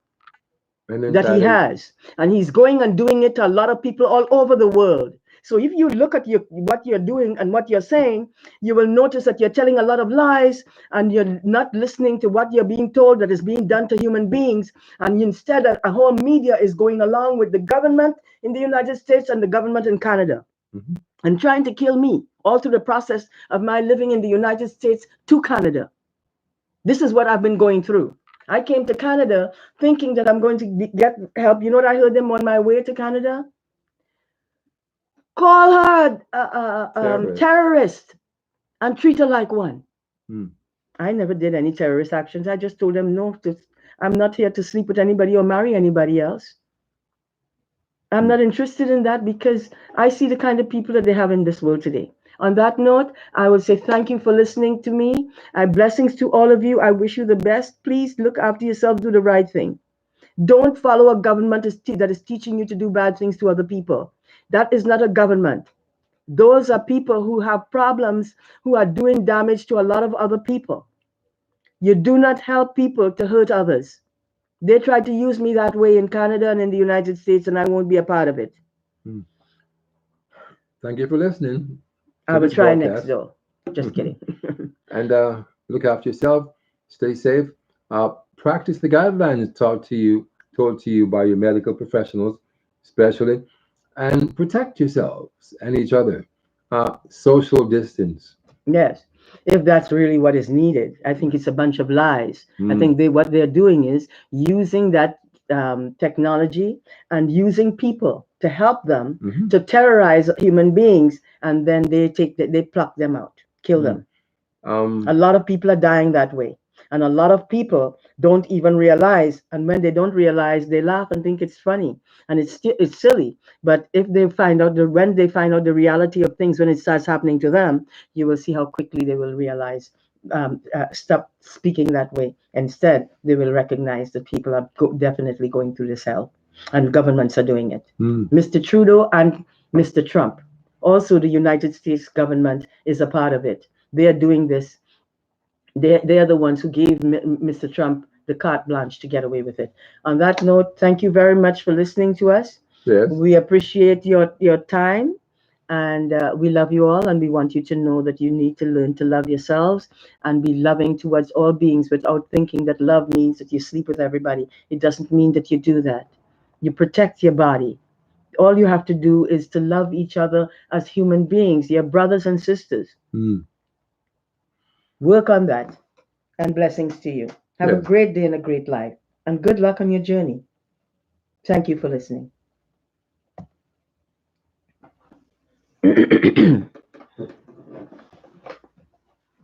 A: and then
B: that he
A: try to
B: has. And he's going and doing it to a lot of people all over the world, So if you look at what you're doing and what you're saying, you will notice that you're telling a lot of lies and you're not listening to what you're being told that is being done to human beings. And instead, a whole media is going along with the government in the United States and the government in Canada
A: Mhm.
B: and trying to kill me all through the process of my living in the United States to Canada. This is what I've been going through. I came to Canada thinking that I'm going to get help. You know what I heard them on my way to Canada? Call her
A: Terrorist.
B: terrorist and treat her like one.
A: Mm.
B: I never did any terrorist actions. I just told them, no, I'm not here to sleep with anybody or marry anybody else. I'm
A: Mm.
B: not interested in that because I see the kind of people that they have in this world today. On that note, I will say thank you for listening to me. I blessings to all of you. I wish you the best. Please look after yourself, do the right thing. Don't follow a government that is teaching you to do bad things to other people. That is not a government. Those are people who have problems, who are doing damage to a lot of other people. You do not help people to hurt others. They tried to use me that way in Canada and in the United States, and I won't be a part of it.
A: Mm. Thank you for listening
B: I
A: to
B: will
A: this
B: try next,
A: broadcast.
B: though. Just kidding.
A: And look after yourself. Stay safe. Practice the guidelines told to you by your medical professionals, especially, and protect yourselves and each other. Social distance.
B: Yes, if that's really what is needed. I think it's a bunch of lies. I
A: Mm.
B: think what they're doing is using that technology and using people to help them
A: Hmm.
B: to terrorize human beings, and then they pluck them out, kill
A: Mm.
B: them. A
A: Um,
B: lot of people are dying that way. And a lot of people don't even realize. And when they don't realize, they laugh and think it's funny. And it's silly. But if they find out when they find out the reality of things, when it starts happening to them, you will see how quickly they will realize, stop speaking that way. Instead, they will recognize that people are definitely going through this hell. And governments are doing it.
A: mm.
B: Mr. Trudeau and Mr. Trump. Also, the United States government is a part of it. They are doing this. They are the ones who gave Mr. Trump the carte blanche to get away with it. On that note, thank you very much for listening to us.
A: Yes.
B: We appreciate your time, and we love you all. And we want you to know that you need to learn to love yourselves and be loving towards all beings without thinking that love means that you sleep with everybody. It doesn't mean that you do that. You protect your body. All you have to do is to love each other as human beings, your brothers and sisters.
A: Mm.
B: Work on that. And blessings to you. Have a
A: Yes.
B: great day and a great life. And good luck on your journey. Thank you for listening.